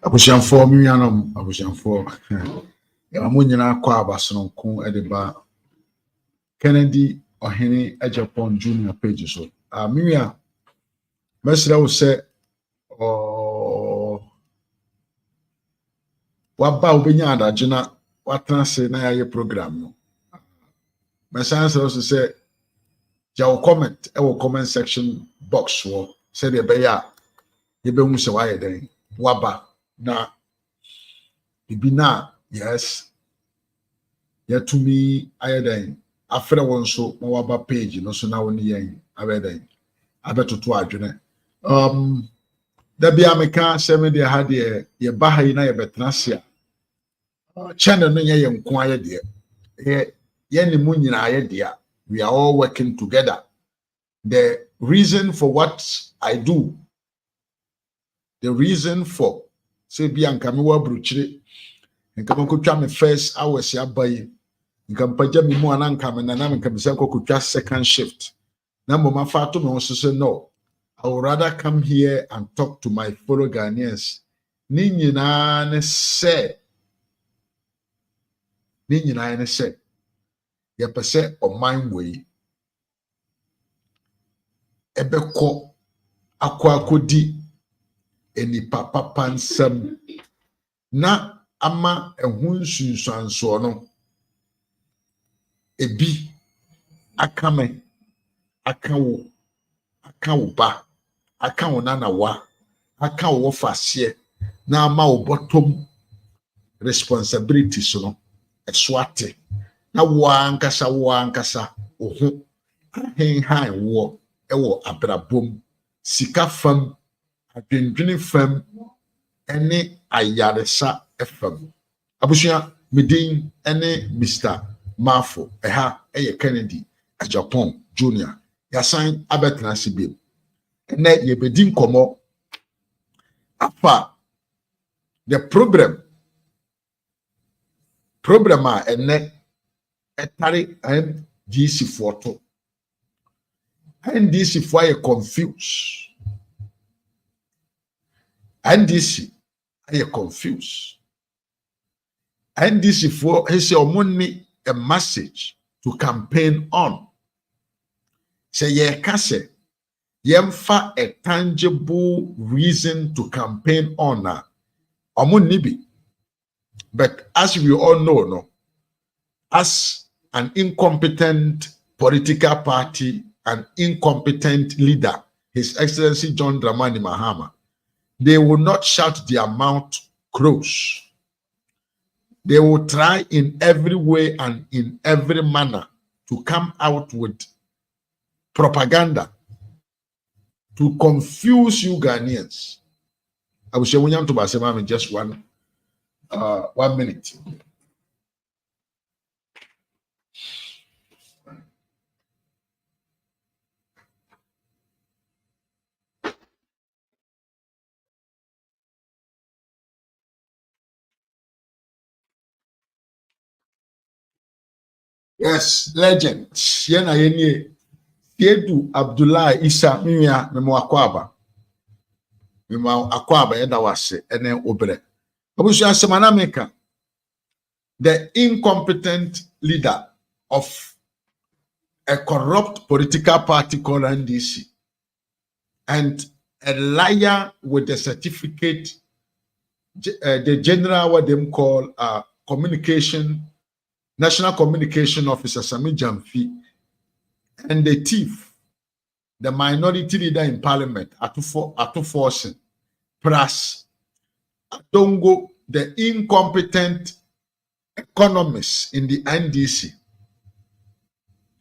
Abusianfo mi yanom abusianfo ya mo nyina kwa abasonko de ba Kennedy Ohene Ejapon Junior page so miwia mesra wo se waba obenya adaje na watena se na yaye program no mesanse wo se ja wo comment e wo comment section box wo se de be ya ye be hu se wa ye den waba na ibina yes yatumi ayeden afre won so ma waba page no so na woni yen abeden abetoto adwene da bia meka seme de ha de ye bahai na ye betena se a channel no ye nko aye de ye ni mu nyina aye de we are all working together. The reason for what I do, the reason for say bia nka me wa bruchire nka me kotwa me first hours ya bayi nka mpaja me mu ananka me na nka me se kotwa second shift na mboma fa to me so no, I would rather come here and talk to my fellow Ghanaians. Ni nyina ne se ye pese oman we ebekọ akodi enipa papa nsam na ama ehun sunsuanso no ebi akame akawo ba akawo nanawa akawo fase na ama wo bottom responsibilities no eswate na wankasa ohu hen wo ewo abrabom sika fam adwendwene fam ene ayaresa fam abusua medin ene Mr. Mafo eha eye Kennedy Ejapon Junior yasan abetena sibem ene yebedi nkomo apa the problem a ene etare NDC photo NDC for are confused. NDC are confused. NDC for he say omoni a message to campaign on. Say ye kase yemfa a tangible reason to campaign on na omoni bi. But as we all know, no, as an incompetent political party, an incompetent leader, His Excellency John Dramani Mahama, they will not shout their mouth close. They will try in every way and in every manner to come out with propaganda to confuse you Ghanaians. I will say to Basema in just 1 minute. Yes, legend. Yena yenye Yedu Abdullah Isa miya memo akwaba yeda wase ene obre. Abusua semana meka the incompetent leader of a corrupt political party called NDC and a liar with a certificate, the general what them call National Communication Officer Sami Jamfi, and the thief, the minority leader in parliament, Atuforsen, plus Adongo, the incompetent economist in the NDC.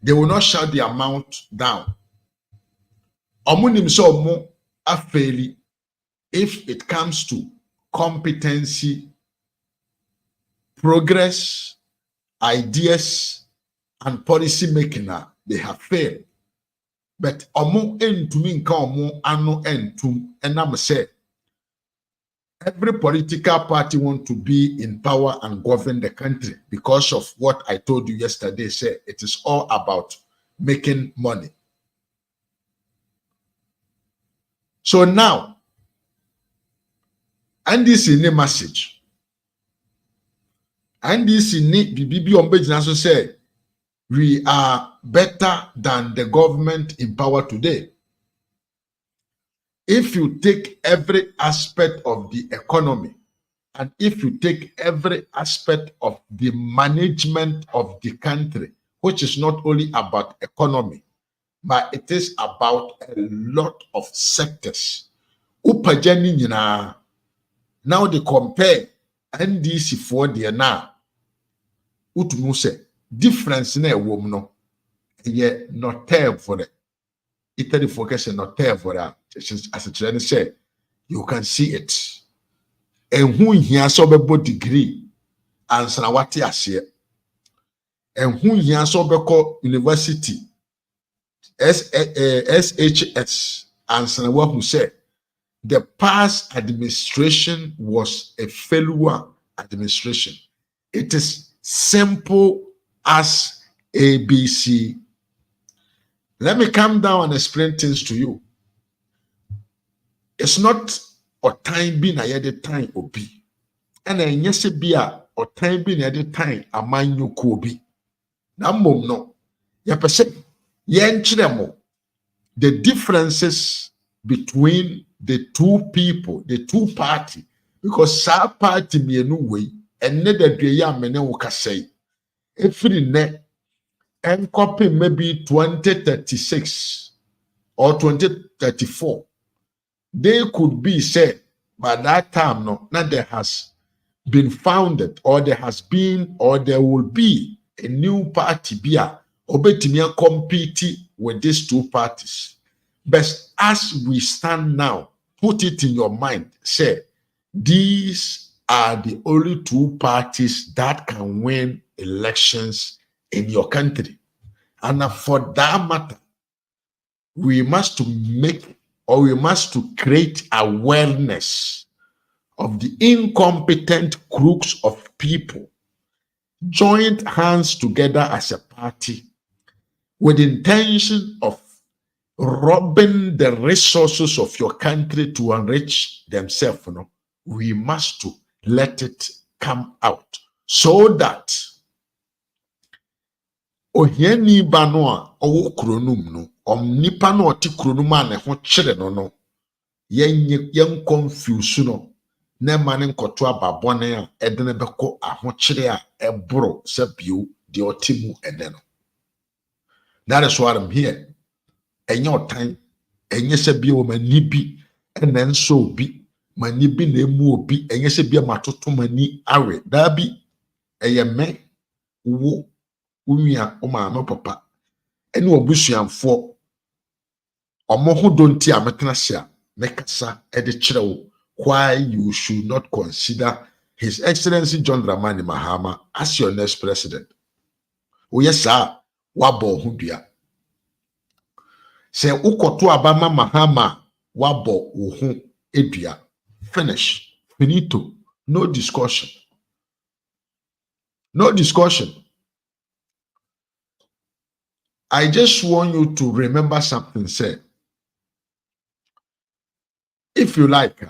They will not shut the amount down. Omunim so omo afeli if it comes to competency, progress, ideas, and policy making, they have failed. But omo entumi nka omo ano entum enam say every political party want to be in power and govern the country because of what I told you yesterday. Say it is all about making money. So now, and this is a message. And this is BBB also say we are better than the government in power today. If you take every aspect of the economy, and if you take every aspect of the management of the country, which is not only about economy, but it is about a lot of sectors. Now they compare NDC for the now. Utumu say difference na ewom no ye not term for it. Italy focus not term for that. As a trend say, you can see it. And who here so be degree and sanawati asye. And who here so be call university SHS and sanawa who said the past administration was a failure administration. It is simple as ABC. Let me come down and explain things to you. It's not a time being a yet time obi. And then yes be a time being a time a man you could be. Now no. Ya perceive the differences between the two people, the two party, because sa party me no way and neither do ya mene woka say. If ne and copy maybe 2036 or 2034, they could be said by that time no, now there has been founded or there has been or there will be a new party bia obetimia compete with these two parties. But as we stand now, put it in your mind, say these are the only two parties that can win elections in your country. And for that matter, we must make or we must to create awareness of the incompetent crooks of people joined hands together as a party with the intention of robbing the resources of your country to enrich themselves. You know, we must to let it come out so that ohiani banoa owo kronum no omnipa no oti kronum a ne ho kyere no no yen confuse no na mane nkoto ababone a edene beko ahokyere a ebro sabio de otimu ede no. That is what I'm here. Enyo time enye sabio mani bi ene nso bi mani bi na emu obi enye sabia matoto mani awe da bi eyeme wo unya oma papa ene obusuanfo omo ho donti a metena hia mekasa ede kyerɛw why you should not consider His Excellency John Dramani Mahama as your next president. Oh yes sir, wabo ho dua se ukoto abama Mahama wabo wo ho edua. Finish, finito, no discussion. No discussion. I just want you to remember something, say. If you like,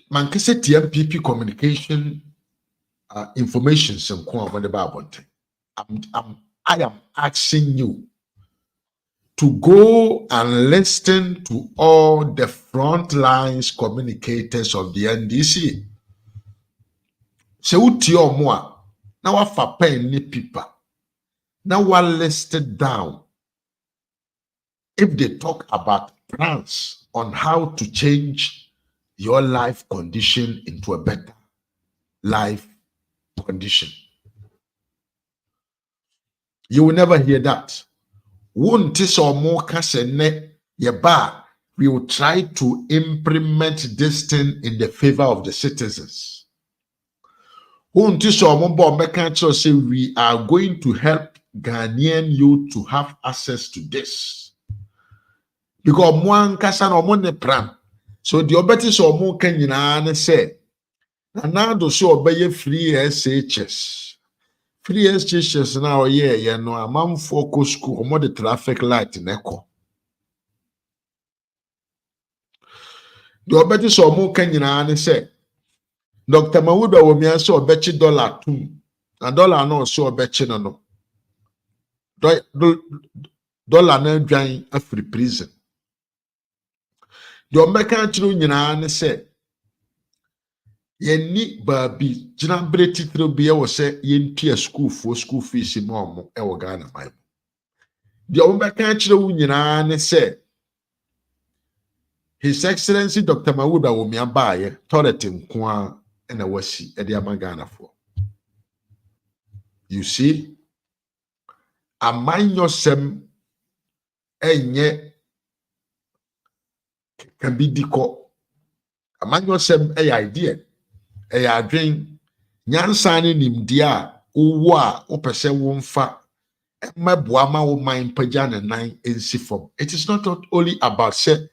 Mankese TMPP communication information I am asking you to go and listen to all the front lines communicators of the NDC. So more now I pen ni people. Now I listed down. If they talk about plans on how to change your life condition into a better life condition. You will never hear that. Won't so more kasene yeba. We will try to implement this thing in the favor of the citizens. Won't so more say we are going to help Ghanaian youth to have access to this. Because one kasa no mo ne pram. So the obeti so mo kan nyina ne say na do so obeye free SHS. Free SHS na oye ye no amamfo ko school omo the traffic light neko. The obeti so mo kan nyina ne say Dr. Mawuda Womia so obechi dollar 2. Na dollar no so obechi no. Dollar na dwan afri prison. The Omeka chiro nyina ne say Yenni babi jina breti tro bia wo se yentua school fees mo e wo Ghana Bible. The Omeka chiro nyina ne say His Excellency Dr. Mawuda Womia baaye toilet nko a na wasi e dia Ghana for. You see, amanyosem enye can be diko. Amanyosem idea. Adwen nyansa ne nimdi a owo a opese wo mfa meboa ma wo man pagya ne nan ensi fom. It is not only about say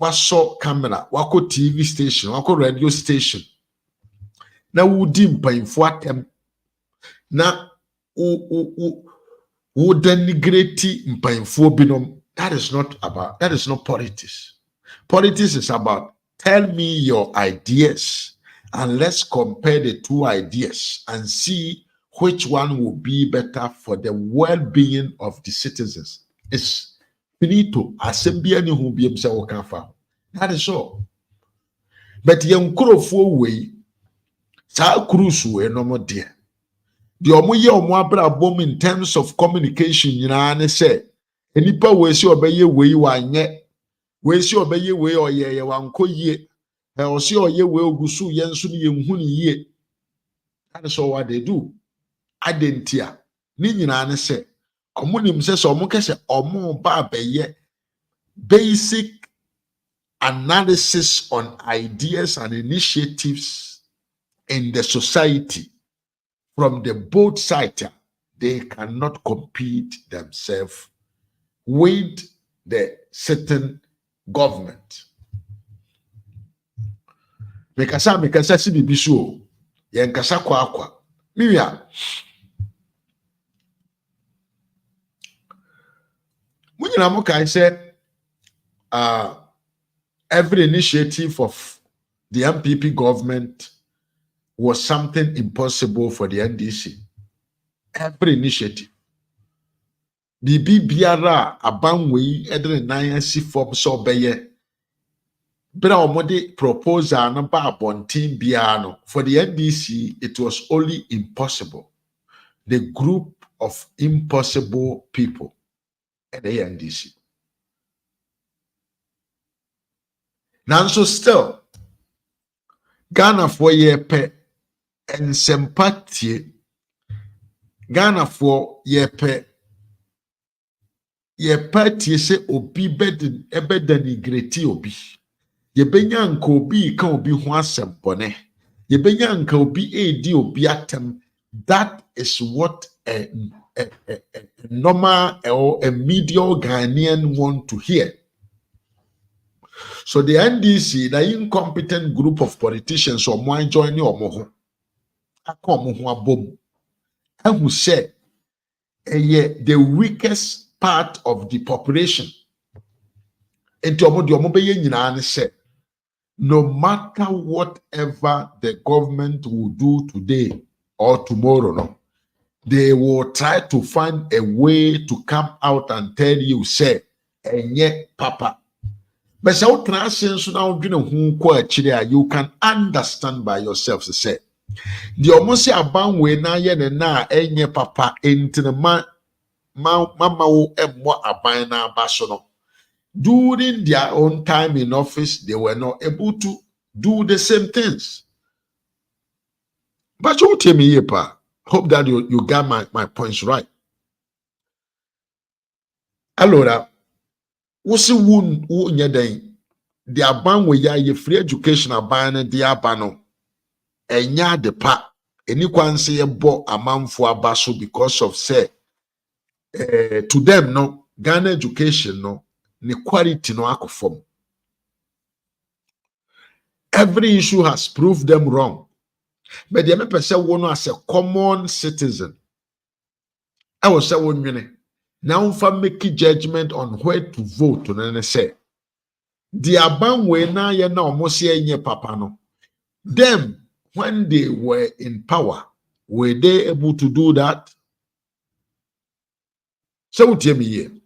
waso camera, wako TV station, wako radio station. Na wudi mpanyfo atem na wo denigrate mpanyfo binom. That is not politics. Politics is about tell me your ideas. And let's compare the two ideas and see which one will be better for the well-being of the citizens. It's finito. That is all. But young Kurofo way, Sa Cruise way no more dear. The omoye omwabra bom in terms of communication, you say, enipa we si obeye we wanye, we si obeye we oye wanko ye. Osi oye we ogusu yensu ni yenhu ni ye. That is all what they do. Adentia. Ni nyina ne se omo nim se so omo kese omo ba beye basic analysis on ideas and initiatives in the society from the both sides. They cannot compete themselves with the certain government. Mekasa si bibi so yen kasa kwa miwia munyina mo kan say every initiative of the MPP government was something impossible for the NDC. Every initiative bibi biara abanwe edre nan asi form so beye Bra omode proposal no ba bontin biano. For the NDC, it was only impossible. The group of impossible people at the NDC. Now, so still, Ghana for ye pe and sympathy. Ghana for ye pe ye party se obi beden denigrate obi. Ye benya nka obi ka obi ho asem bone. Ye benya nka obi edi obi atem. That is what a normal or a medial Ghanaian want to hear. So the NDC, the incompetent group of politicians or more join you or more. And who said the weakest part of the population. And to no matter whatever the government will do today or tomorrow, no, they will try to find a way to come out and tell you, say, enye papa. But so you can understand by yourself, say, the almost about when na enye papa into mama emwa abana basono. During their own time in office, they were not able to do the same things. But you tell me, pa, hope that you got my points right. Allora, wosi wo nye den the aban we ya ye free education aban de abano enya de pa eni kwanse ye bo amanfo aba so because of say to them no Ghana education no the quality no akofom. Every issue has proved them wrong. But the person won as a common citizen. I was say one minute. Now for making judgment on where to vote and say the aban we na ye na almost ye papa no. Them when they were in power, were they able to do that? So what you mean?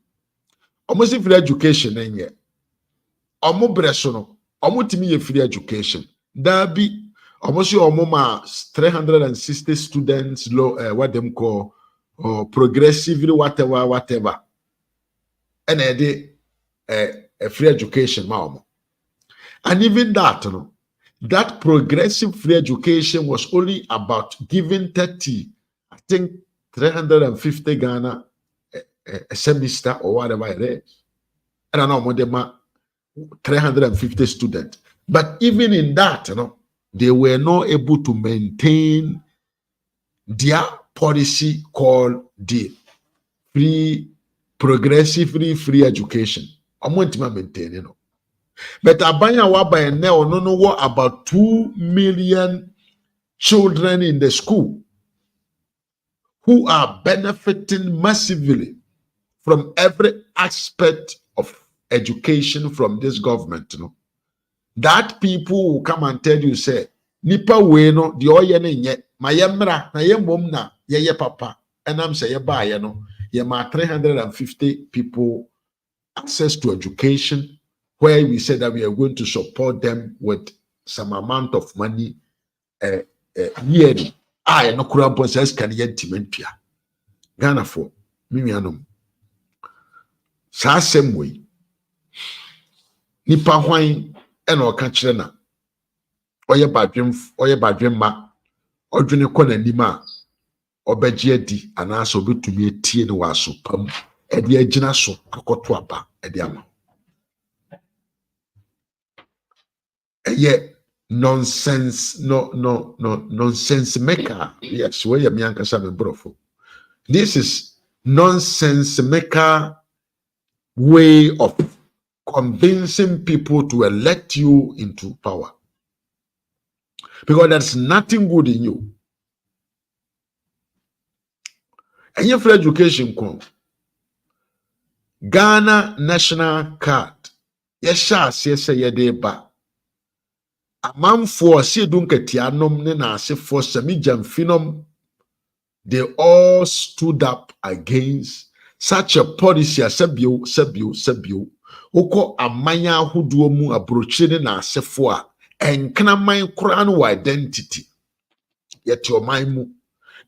Almost free education in here. Almost bresono. Almost me free education. That be almost your mama 360 students low what them call progressively whatever. And a free education, mom. And even that, that progressive free education was only about giving 30, I think 350 Ghana a semester or whatever it is. I don't know what they 350 students. But even in that, they were not able to maintain their policy called the progressively free education. I'm going to maintain, But Abanya Waba and now no what about 2 million children in the school who are benefiting massively from every aspect of education from this government. That people will come and tell you, say, Nipa we no the oye ne ma yemra na yemom na ye papa. And I'm say ye ma 350 people access to education, where we said that we are going to support them with some amount of money yearly. I no kurampo says can ye timentua. Ghana for mimianum. Sa same way. Nipa hwan ena oka kire na oye badwem ma odwene kɔ n'anim a obegye adi anaasɛ obetumi etie ne waso pam ɛde agyina so akɔto aba ɛde ama ɛyɛ nonsense nonsense maker. Yes, where you ankasa me brofo. This is nonsense maker way of convincing people to elect you into power, because there's nothing good in you. And your free education come Ghana national card. Yes, ba. Amanfo se dunketianom ne na asefo samijam finom, they all stood up against such a policy as sabio. Oko amanya ahodoɔ mu abrochire ne na asefo a enkraman kora no identity yet your mind mu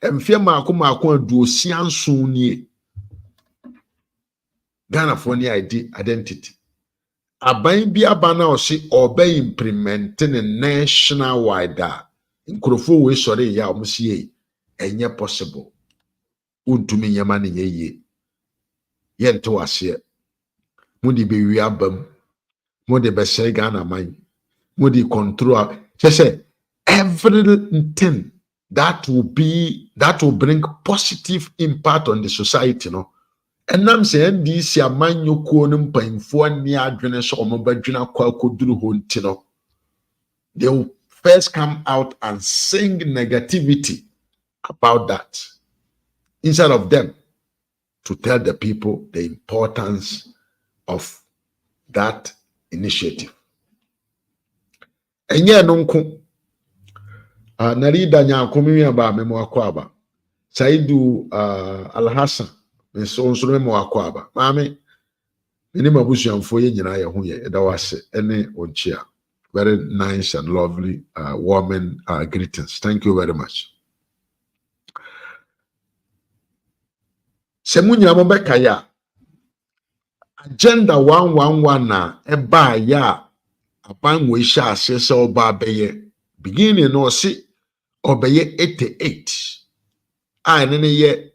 emfie maako aduosia nso nie Ghana for ni identity aban bi abana o se obey implement ne national wide nkrofo we sori ya o sie enye possible untumi nyama ne yeye yente wase mudi be wi abam mudi be say Ghana man mudi control say everything that will bring positive impact on the society, and I'm saying this amanyo ko no mpanyfo ani adwene so omobadwena kwa koduru ho. They will first come out and sing negativity about that instead of them to tell the people the importance of that initiative. Enye no nko narida nyankomi aba memo akwaba Saidu Alhassan so memo akwaba mame ni mabusuamfo ye nyina ye ho ye da wase ene onchia. Very nice and lovely warming greetings. Thank you very much. Semunya mo bekaya agenda 111 na eba ya aban we sha asese oba beye beginning no si obeye 88 a ne ye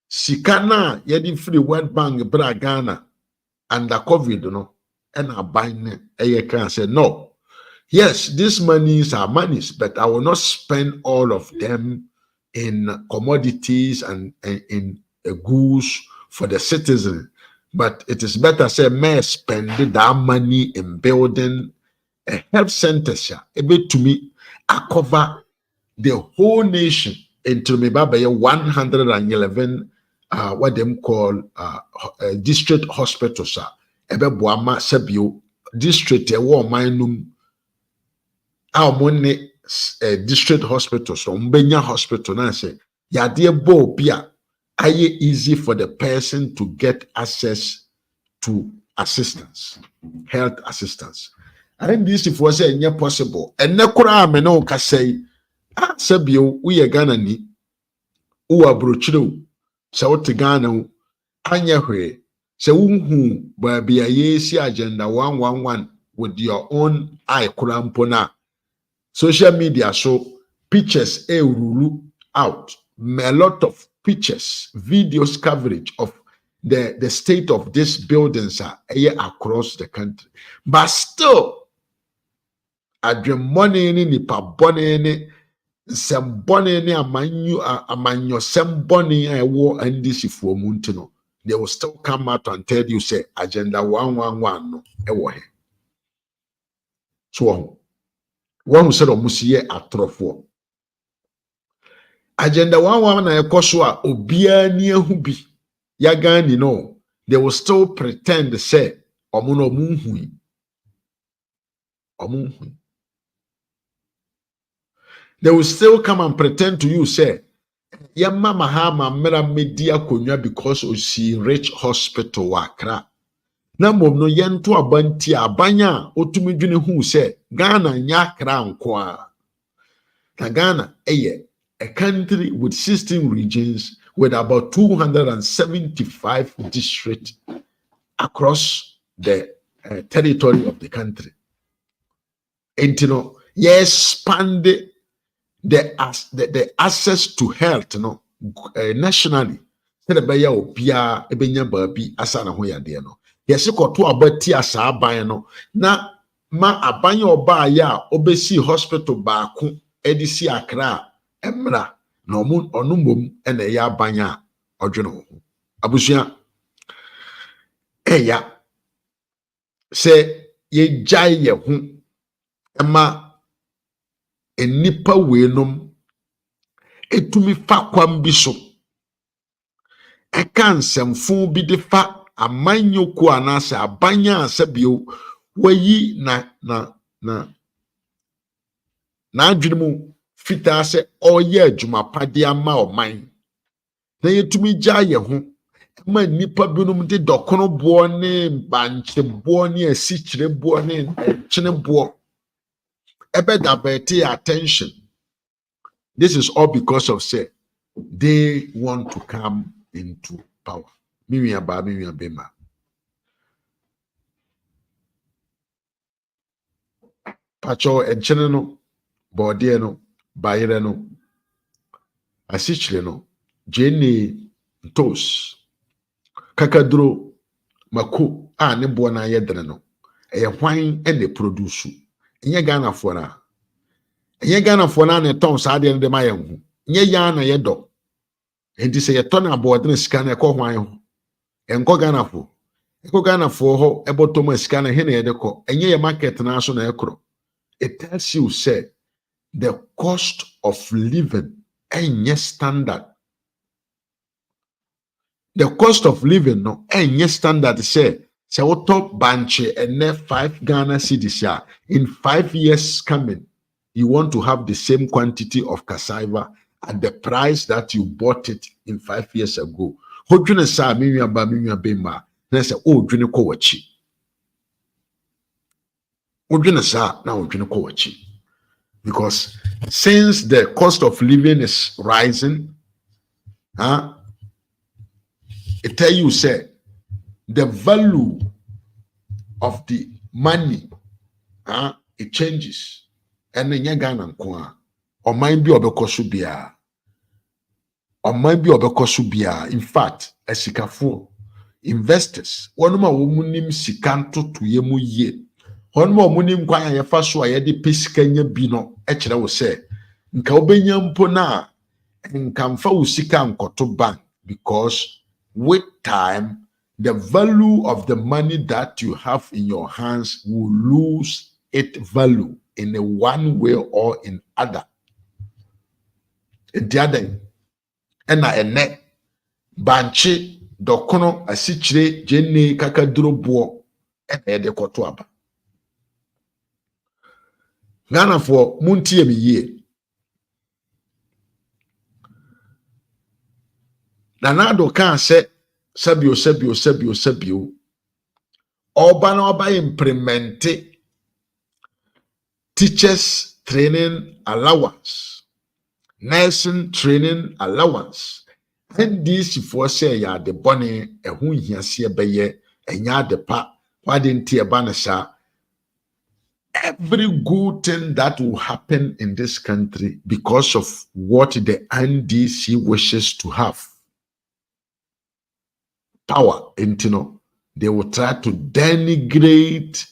sika na ye di free World Bank bra Ghana under COVID, no, and I buy a can say no. Yes, these monies are monies, but I will not spend all of them in commodities and in goods for the citizen. But it is better say may spend that money in building a health center. A bit to me, I cover the whole nation into me by 111 what them call district hospitals. Ebe boama sebio district ewo manum money district hospitals so mbenya hospital na say yade bo bia aye easy for the person to get access to assistance, health assistance. I think this if was say possible and nekura me no ka say sebio we Ghana ni uwa brochiro se wote Ghana anya hwe se wunhu ba bia yesi agenda 111 with your own eye kurampona social media so pictures rule out a lot of pictures videos coverage of the state of these buildings are across the country, but still adwem money ni nipa bone ni sem bone ni amanyo sem bone ewo andisifuo mu ntino, they will still come out and tell you say agenda 111 no ewo he. So one said omusiye atrofo agenda 111 na ekoso a obia ni ehu bi ya Gani no, they will still pretend say omuno munhui. They will still come and pretend to you say ya mama ha ma mera media konwa because o si rich hospital wakra na mom no yento abanti abanya otumi dwene hu say Ghana nya kra nko a na Ghana a country with 16 regions with about 275 districts across the territory of the country. And you know, expand the access to health, you know, nationally. Na ma abanya oba ya obesi hospital baako edisi Accra emra na onumom ena ya abanya odwene ho abusua se ye jai ye ho ema enipa weenom etumi fa kwam bi so eka nsɛmfo bi de fa amanyoko anase abanya asabio wayi na adwene mu fita se oye adwumapade ama oman na yetumi gya ye ho ma nipa binom de dokono bo ne banche bo ne asikyire bo ne kyene bo ebe divert attention. This is all because of say they want to come into power. Mimiya bema. Pacho enchene no, bode no, bayere no, asikyire no, jene ntos, kakaduro, mako, ne bo na yedre no. Eye hwan e produce. Enye Ghana for na. Enye Ghana for na ne ton sa de ma ye hu. Enye ya na ye do. Enti se ye ton abodre sika na ekọ hwan ho. Enko Ghana for. Ekọ Ghana for ho eboto ma sika na he na ye de ko. Enye ye market na so na ekro. It tells you say the cost of living enye standard. The cost of living no enye standard say what top banche and 5 Ghana cedis ya in 5 years coming you want to have the same quantity of cassava at the price that you bought it in 5 years ago. Hodwene sa minwa bema na say odwene ko wachi. Odwene sa na odwene ko wachi. Because since the cost of living is rising, it tell you say the value of the money, it changes. And then Ghana nko or mind be obekoso bia. Or mind be obekoso bia. In fact, esikafo investors. One more woman sikanto to yemu ye. One more munim kwa ya faso a yede pesikanya bino echere wo se nka obenya mpo na nka mfa wo sika nkoto bank, because with time the value of the money that you have in your hands will lose its value in a one way or in other. The other ena ene banche dokono asichire jenne kakaduro bo ena de koto aba. Ghana for muntie me ye. Nanado kan se sabio oba na oba implemente teachers training allowance, nursing training allowance, and this for say ya de bone ehun hiase beye enya de pa wade ntie banasa. Every good thing that will happen in this country because of what the NDC wishes to have. Power, they will try to denigrate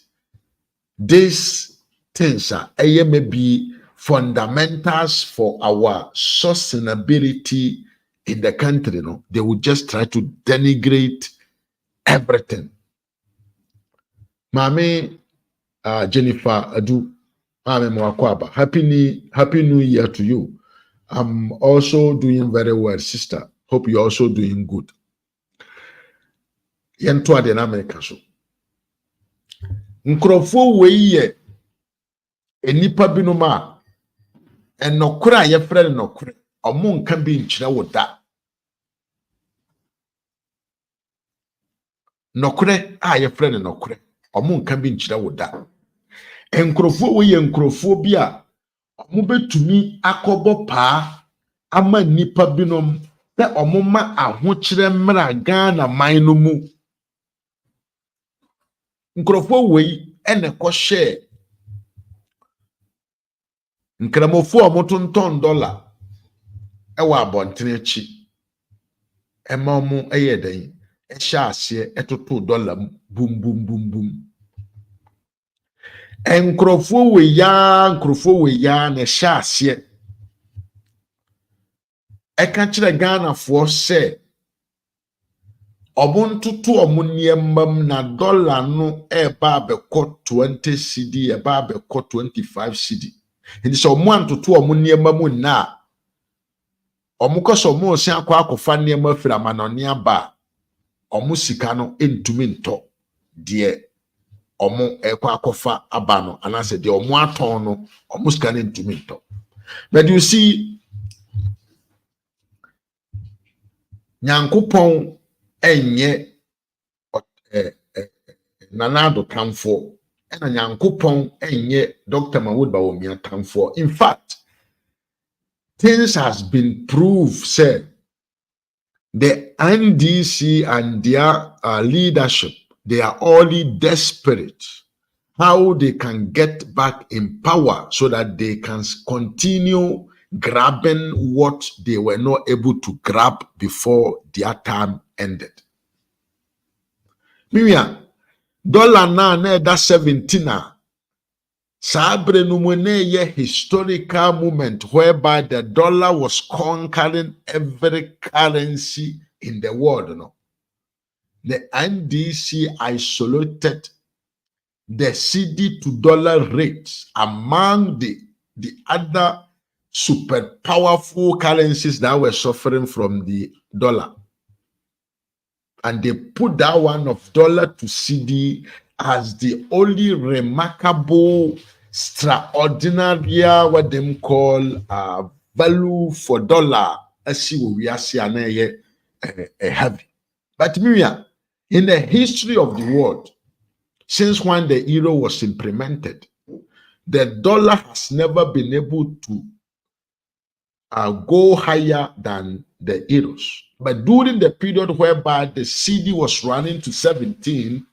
these things. They may be fundamentals for our sustainability in the country. They will just try to denigrate everything. Mami Jennifer Adu, Mami Mwakwaba, happy New Year to you. I'm also doing very well, sister. Hope you're also doing good. Yento ade na America so nkrofo weiye enipa binom a enokora ye frɛ nokora omo nka bi nkyerɛ wo da nokora a ye frɛ nokora omo nka bi nkyerɛ wo da nkrofo weiye nkrofo bi a omo betumi akɔbɔ paa ama nipa binom sɛ omo ma ahokyerɛ mmra Ghana man no mu. Nkrofo wei ene ko share nkramofo omotonton dollar ewa abontene achi ema omo eyeden ehya ase etoto dollar bum bum bum bum. Nkrofo wei ya na ehya ase eka kire Ghana fo se obuntutu omuniemam na dollar no eba abekọ 20 cedi eba abekọ 25 cedi. Ndi so mo antutu omuniemam na omukoso mo se akwa akofa niema fira manone aba omu sika no entumi nto de omu ekwa akofa aba no anase de omu aton no omu sika no entumi nto. But you see, Nyankopon enye Nanado Tamfo ena Nyankopon enye Dr. Mahmoud Bawumia Tamfo. In fact, things has been proved, said the NDC and their leadership, they are only desperate how they can get back in power so that they can continue grabbing what they were not able to grab before their time ended. Mimia, dollar na da 17. Sabre numune ye historical moment whereby the dollar was conquering every currency in the world. No? The NDC isolated the CD to dollar rates among the other super powerful currencies that were suffering from the dollar. And they put that one of dollar to CD as the only remarkable, extraordinary, what them call value for dollar. As see what we are seeing heavy. But Miriam, in the history of the world, since when the euro was implemented, the dollar has never been able to go higher than the euros. But during the period whereby the CD was running to 17,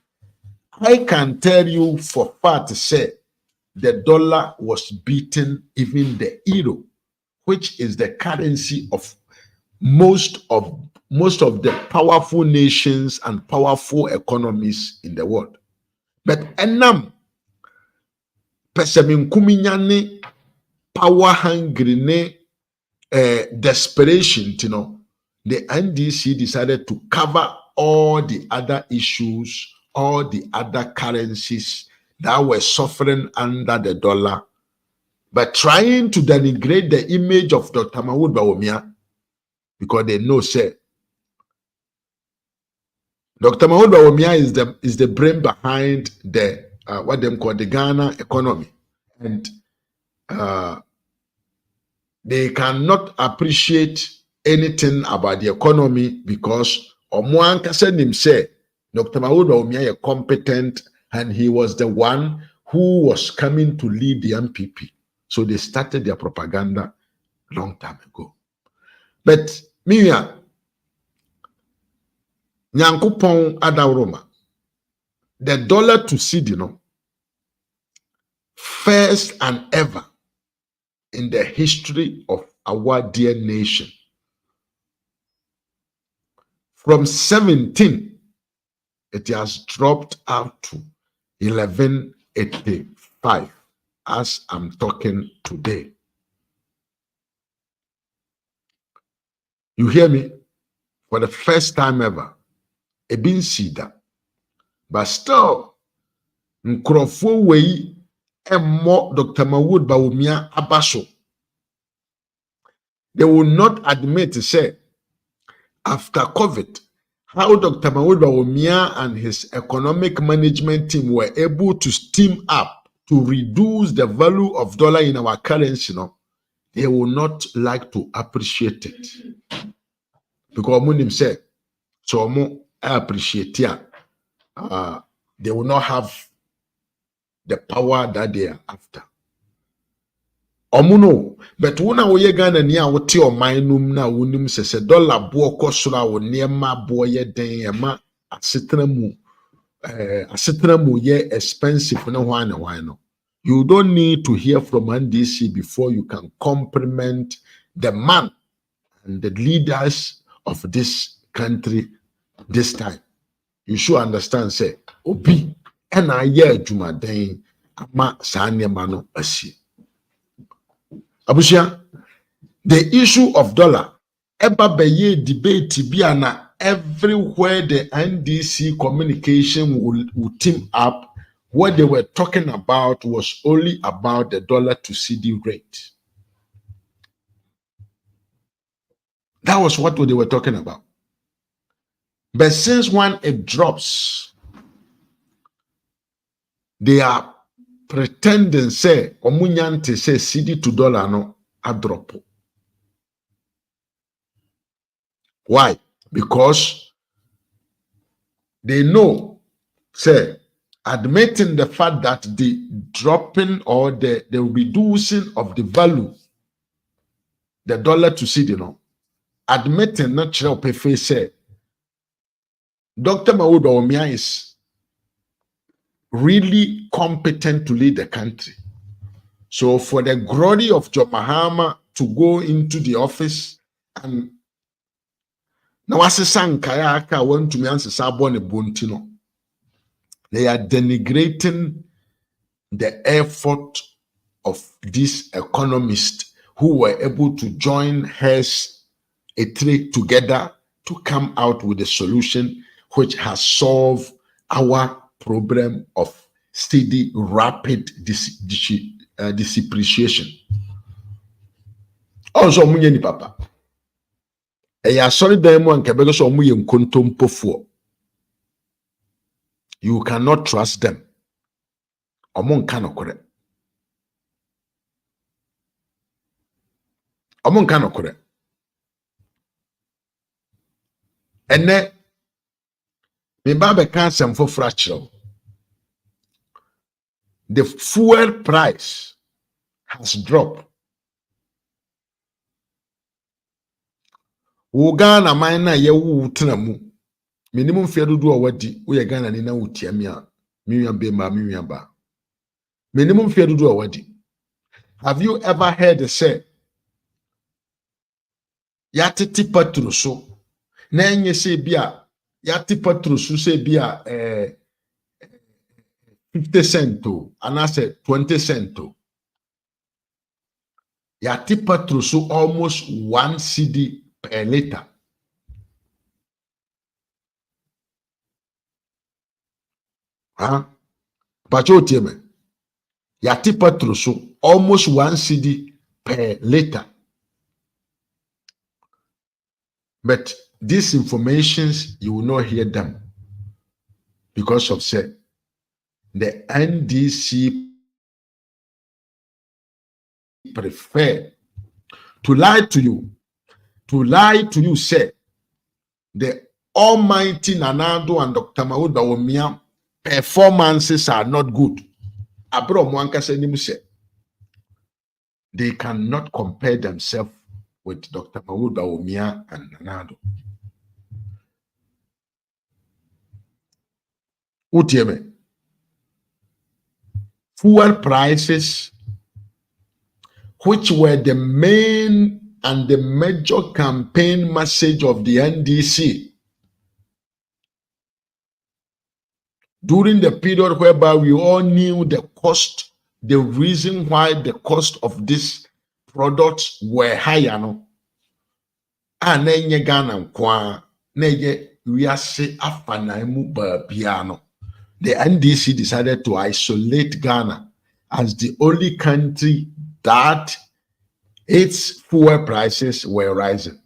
I can tell you for fact to say the dollar was beating even the euro, which is the currency of most of most of the powerful nations and powerful economies in the world. But enam pesemin kuminyane power hungry ne desperation, the NDC decided to cover all the other issues, all the other currencies that were suffering under the dollar, but trying to denigrate the image of Dr. Mahmoud Bawumia, because they know, say, Dr. Mahmoud Bawumia is the brain behind the what them call the Ghana economy, and they cannot appreciate anything about the economy because Omuan Kasenim said Dr. Mahmoud Bawumia is competent and he was the one who was coming to lead the MPP. So they started their propaganda long time ago. But Miriam, Nyankupon Adawroma, the dollar to cedi, first and ever in the history of our dear nation. From 17, it has dropped out to 1185 as I'm talking today. You hear me? For the first time ever, a been see that. But still, Nkrofo Wei Emo Dr. Mahmoud Bawumia Abaso. They will not admit to say, after COVID, how Dr. Mahmoud Bawumia and his economic management team were able to steam up to reduce the value of dollar in our currency. They will not like to appreciate it. Because Munim said, so I appreciate it. They will not have the power that they are after. Omuno, but wuna woye Ghana ni a wote o manum na wonim sese dollar bo kosoro a wo niema bo ye den ema asetena mu ye expensive na hwan na hwan no. You don't need to hear from NDC before you can compliment the man and the leaders of this country this time. You should understand, say, Obi, and I hear Jumaden, ama Sanya Mano Asi. Abusia, the issue of dollar, eba beye debate biana everywhere the NDC communication will team up. What they were talking about was only about the dollar to cedi rate. That was what they were talking about. But since when it drops, they are pretending say omunyante say cedi to dollar no a drop. Why? Because they know, say, admitting the fact that the dropping or the reducing of the value, the dollar to cedi, admitting natural pay say Dr. Mahmoud Bawumia is really competent to lead the country. So for the glory of John Mahama to go into the office and now as a sankaya want to me answer sabone bontino, they are denigrating the effort of these economists who were able to join heads a trade together to come out with a solution which has solved our problem of steady, rapid depreciation. Also, munyeni papa. Eya sorry demo and kebego so muye nkontompofuo. You cannot trust them. Omon kanokore. Omon kanokore. Ene me babe cancel for fracture. The fuel price has dropped. Ugana maina ye wu tenamu. Minimum fear do awadi. We Ghana ni na utiamia. Miriam Bema, Miriam Ba. Minimum fear do awadi. Have you ever heard the say? Yatiti patruso. na enye se bia yati petrol so se bia 50 cent and I said 20 cent. Yati petrol so almost 1 cedi per liter. But you tell me, yati petrol so almost 1 cedi per liter. But these informations, you will not hear them because of say the NDC prefer to lie to you, say the almighty Nana Addo and Dr. Mawood Bawumia performances are not good. Abro Mwanka say they cannot compare themselves with Dr. Mawood Bawumia and Nana Addo. Utieme. Fuel prices, which were the main and the major campaign message of the NDC during the period whereby we all knew the cost, the reason why the cost of these products were higher. No, and then you Ghana kwa neye wiase afanaimu babiano. The NDC decided to isolate Ghana as the only country that its fuel prices were rising.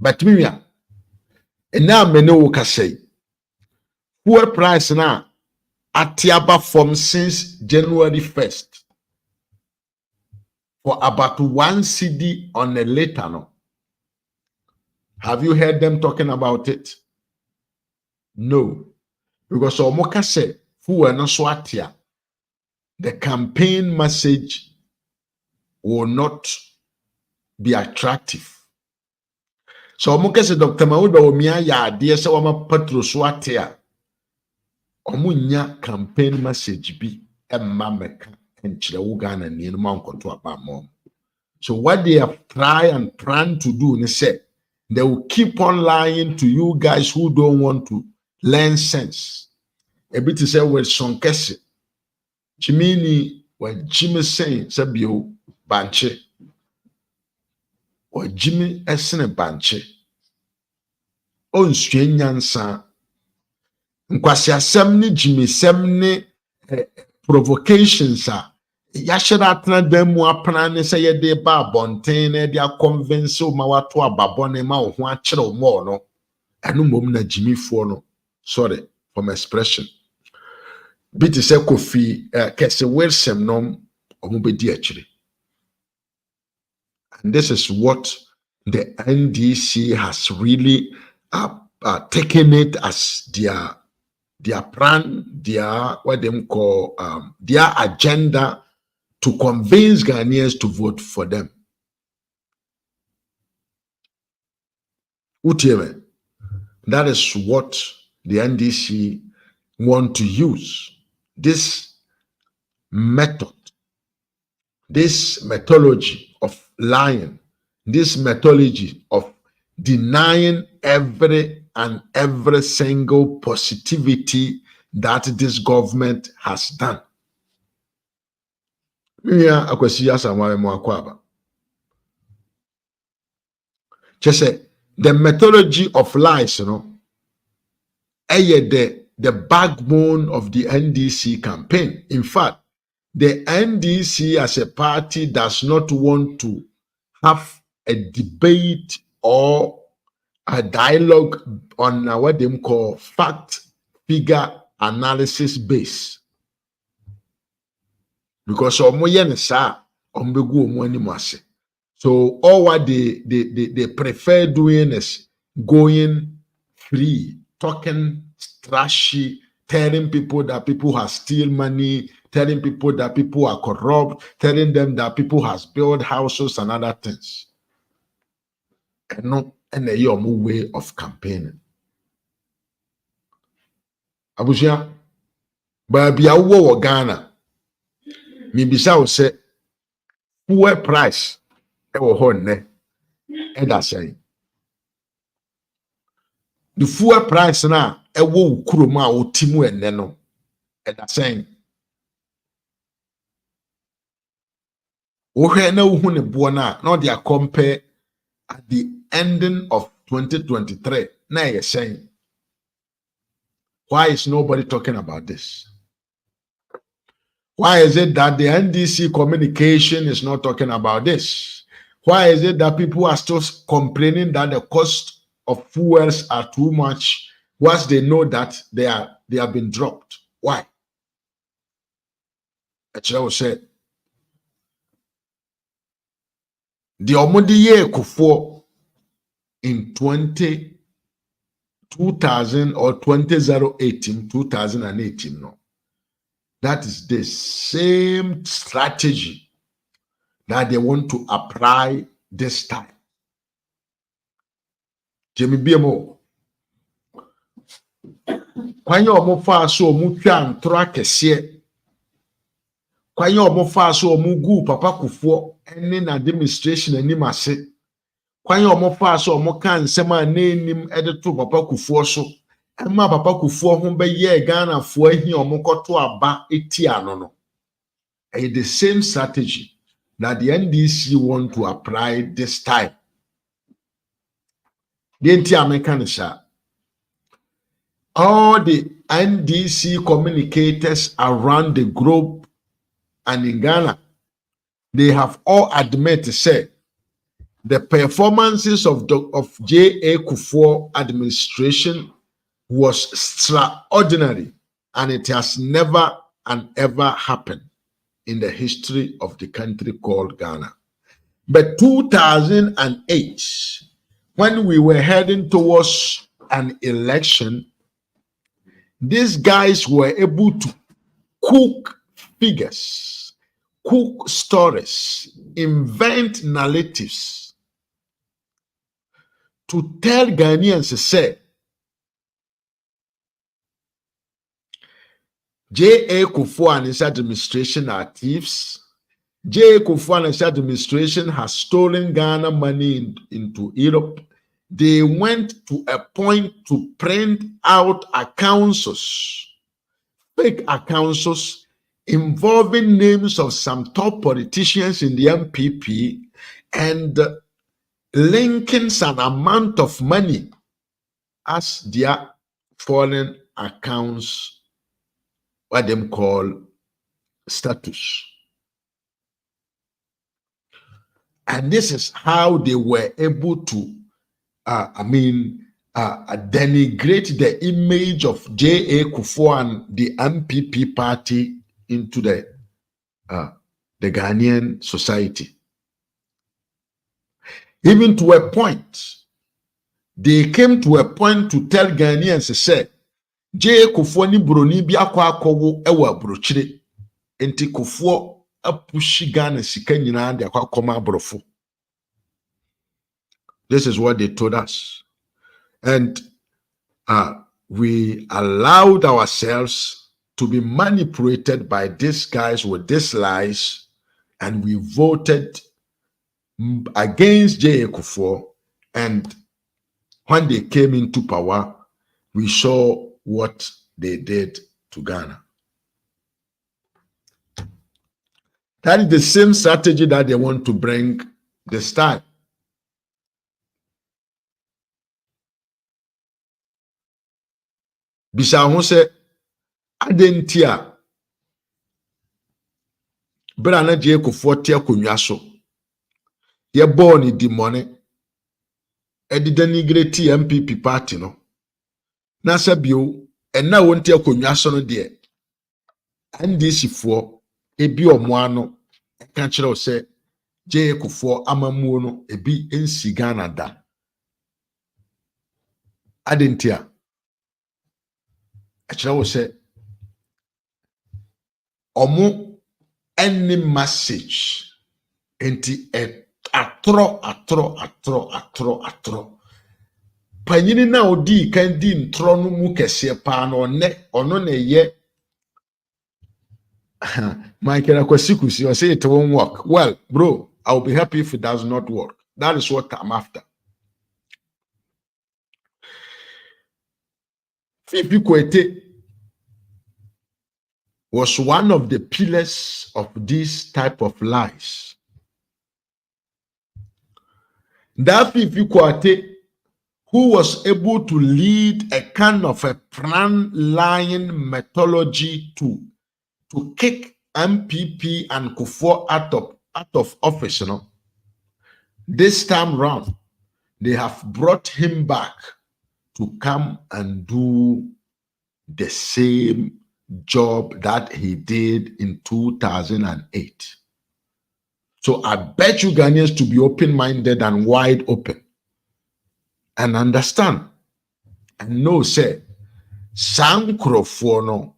But Miriam, and now many can say fuel price now at Tiaba from since January 1st for about 1 cedi on a liter. No? Have you heard them talking about it? No. Because Omoka said fuel no swatia. The campaign message will not be attractive. So Omoka said Dr. Mawood Bawumia ya dear so wama petrol swatia. Omunya campaign message be Mameka and Chilawugana and Mount Contour Mom. So what they have tried and planned to do, they said they will keep on lying to you guys who don't want to learn sense. A bit to say with some kese. Chimini when Jimmy saying Sabio Banche or Jimmy Essene Banche on Swanyansa. Nkwasi asem ni Jimmy semne provocations are yashere atena dan mu apana ne se ye de ba bonten na de convince o ma wato ababone ma wo ho akere o mo no enu mom na Jimmy fo no sorry for my expression bit se Kofi kese Wilson no omubedi akire. And this is what the NDC has really taken it as their plan, their what them call their agenda to convince Ghanaians to vote for them. Utieme, that is what the NDC want to use. This method, this methodology of lying, this methodology of denying every single positivity that this government has done. Just say the methodology of lies, the backbone of the NDC campaign. In fact, the NDC as a party does not want to have a debate or a dialogue on what they call fact figure analysis base. Because so all what they prefer doing is going free, talking trashy, telling people that people have steal money, telling people that people are corrupt, telling them that people has built houses and other things. And a way of campaigning. Abusia, baby, I wo Ghana. Mibisa will say, fuel price, e wo honne, e da say. the fuel price na ewo kurom a otimu enne no eda sen wohwe na uhu ne bo na they compare at the ending of 2023 na ye sen. Why is nobody talking about this? Why is it that the NDC communication is not talking about this? Why is it that people are still complaining that the cost of fuels are too much once they know that they have been dropped? Why? Actually, said the Omodiye Kufo in 2000 or 2018, no. That is the same strategy that they want to apply this time. Jimmy BMO. Kwanye omo fa so omo twa ntro akese. Kwanye omo fa so omo gu Papa Kufuor ene na administration anim ase. Kwanye omo fa so omo kan nsem a na enim edeto Papa Kufuor so. Ema Papa Kufuor ho be ye Ghana fo ahi omo koto aba eti ano no. And the same strategy that the NDC want to apply this time. The anti-American, all the NDC communicators around the globe and in Ghana, they have all admitted to say the performances of J.A. Kufuor administration was extraordinary, and it has never and ever happened in the history of the country called Ghana. But 2008, when we were heading towards an election, these guys were able to cook figures, cook stories, invent narratives to tell Ghanaians, say, J.A. Kufuor and his administration are thieves. J.A. Kufuor and his administration has stolen Ghana money into Europe. They went to a point to print out accounts, fake accounts, involving names of some top politicians in the MPP and linking some amount of money as their foreign accounts, what them call status. And this is how they were able to, denigrate the image of J.A. Kufuor and the MPP party into the Ghanaian society. Even to a point, they came to a point to tell Ghanaians, say, J.A. Kufuor ni broni bi akwa akowo ewa brochire enti Kufuor apushi Ghana sika nyina de akwa koma abrofo. This is what they told us, and we allowed ourselves to be manipulated by these guys with these lies, and we voted against J.A. Kufuor. And when they came into power, we saw what they did to Ghana. That is the same strategy that they want to bring this time. Bisa ho se adentia bra na J.A. Kufuor tia konwa so ye born di money edida nigreti MPP party no na sabio enna wontia konwa so no de NDC fo ebi omo ano ka kire o se J.A. Kufuor amamuo no ebi ensi Ghana da adentia akira wo se omo any message enti atro panyini na odi kan di ntro no mu kese pa na ono na ye Michael Akwasikusi or say it won't work. Well, bro, I'll be happy if it does not work. That is what I'm after. Fifi Kwete was one of the pillars of this type of lies. That Fifi Kwete, who was able to lead a kind of a plan lying methodology to kick MPP and Kufuor out of office, you know. This time round, they have brought him back to come and do the same job that he did in 2008. So I bet you Ghanaians to be open-minded and wide open and understand and know, say, some Nkurɔfoɔ no,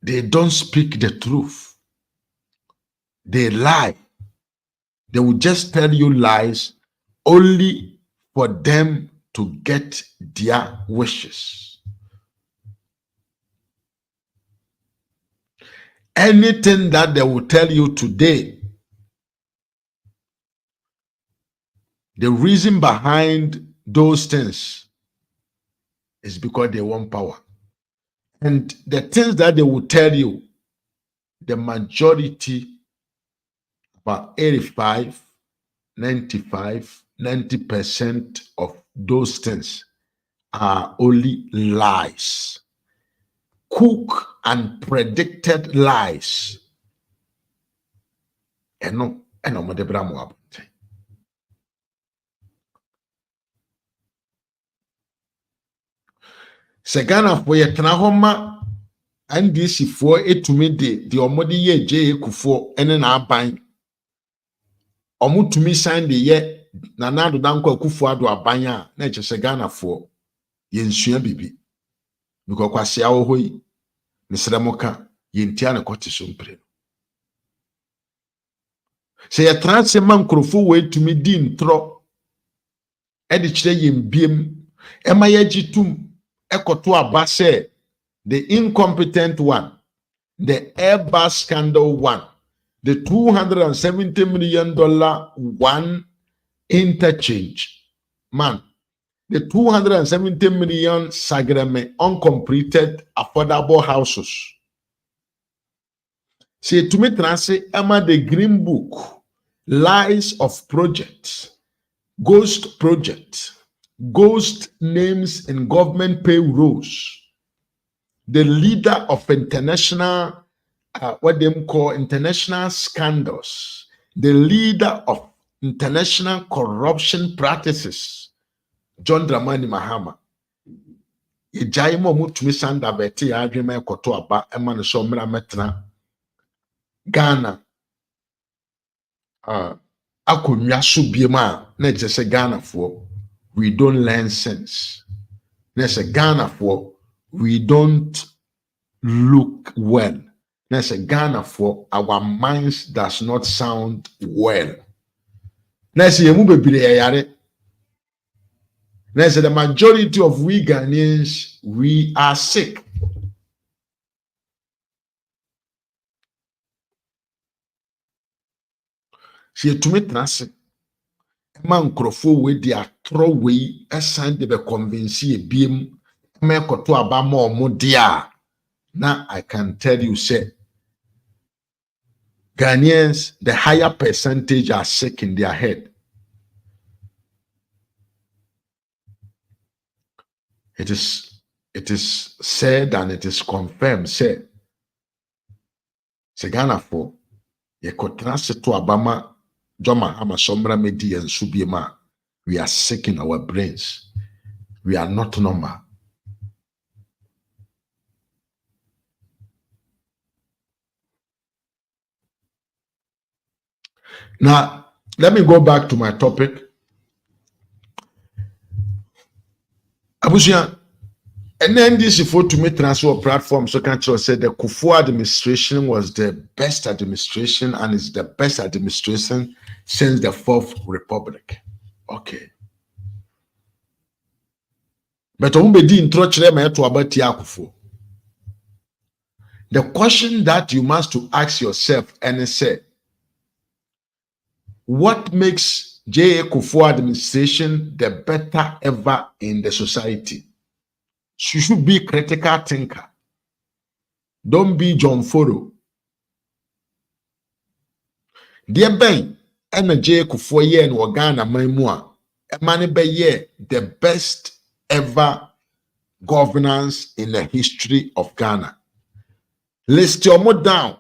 they don't speak the truth. They lie. They will just tell you lies only for them to get their wishes. Anything that they will tell you today, the reason behind those things is because they want power. And the things that they will tell you, the majority, about 85, 95, 90% of those things are only lies. Cook and predicted lies. Eno mo de bra mo abonten. Segana for ye tena homa NDC for etumi de omode ye je Kufuor ene na aban. Omutumi sign de ye na Nana Addo Dankwa Akufo Addo aban a na eche Segana for ye nsua bibi. Because kwase awo hoyi Misramoka yentia na kote sompre. Se ye transe man Nkurɔfoɔ we tumi di ntro e de kire yembiem e ma ye gitum ekoto aba se the incompetent one, the Airbus scandal one, the $270 million one interchange man, the 270 million Sagreme uncompleted affordable houses. See, to me, translate Emma the Green Book, lies of projects, ghost projects, ghost names in government payrolls. The leader of international, what they call international scandals, the leader of international corruption practices, John Dramani Mahama. Ijaimo mutumi sanda beti ya adwema koto aba ema ne so mra metna Ghana akonwa so biema na je se Ghana for we don't learn sense. Na se Ghana for we don't look well. Na se Ghana for our minds does not sound well. Na se yemu bebire yare. The majority of we Ghanaians, we are sick. She to me trust. Man Nkurɔfoɔ we dia throw we assign the convince ye biem me koto aba mo mo dia. Now I can tell you say Ghanaians, the higher percentage are sick in their head. It is said and it is confirmed, said, Ghana for ye kotrase to Abama, Joma Hama Sombra Medi and Subiema. We are sick in our brains. We are not normal. Now, let me go back to my topic. Abusia, and then this for to me transfer platform, so Kancho said the Kufuor administration was the best administration and is the best administration since the Fourth Republic. Okay. But the question that you must to ask yourself and say, what makes J.A. Kufuor administration the better ever in the society? You should be critical thinker. Don't be John Foro. Dear Ben, energy for year and Wagana Maimua, a man be year the best ever governance in the history of Ghana. List your more down.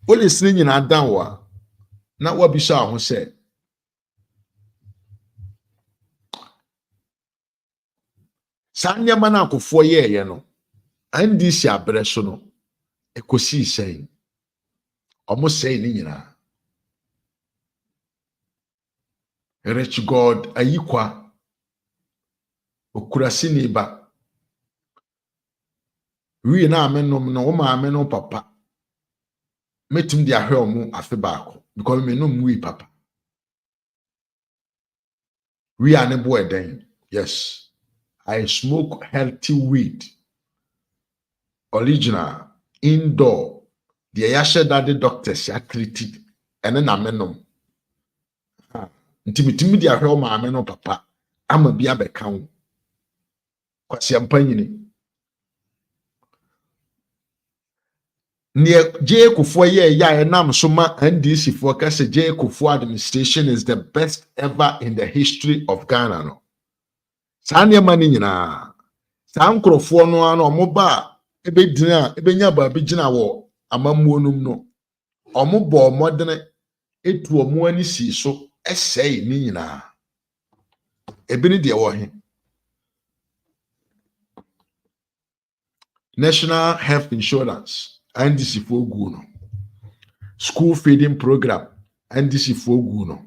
What listening in our down? Not what Bishop who said. Sanya mana akufo ye no andi si abre so no ekosi sen omo sei ni nyina rich God ayikwa okurasi ni ba wi na amenom no wo ma ameno papa metum dia hwe omo afe baako because me no wi papa we are ne boy den. Yes, I smoke healthy weed, original, indoor. The yasha that the doctors are treated, and then amenom. Intimately, the ahel ma ameno papa. I'm a bia becount. Kwasi ampanyini. Near J. Kufuor ya enam suma NDC for Kase J. Kufuor administration is the best ever in the history of Ghana. No. Sanya mani nyina. Sa nkrofo no ano omoba ebedina ebenya ba bigina wo amamuonum no. Omobo omodene etu omo ani si so esei ni nyina. Ebini de wo he. National Health Insurance NDC for Guno. School feeding program NDC for Guno.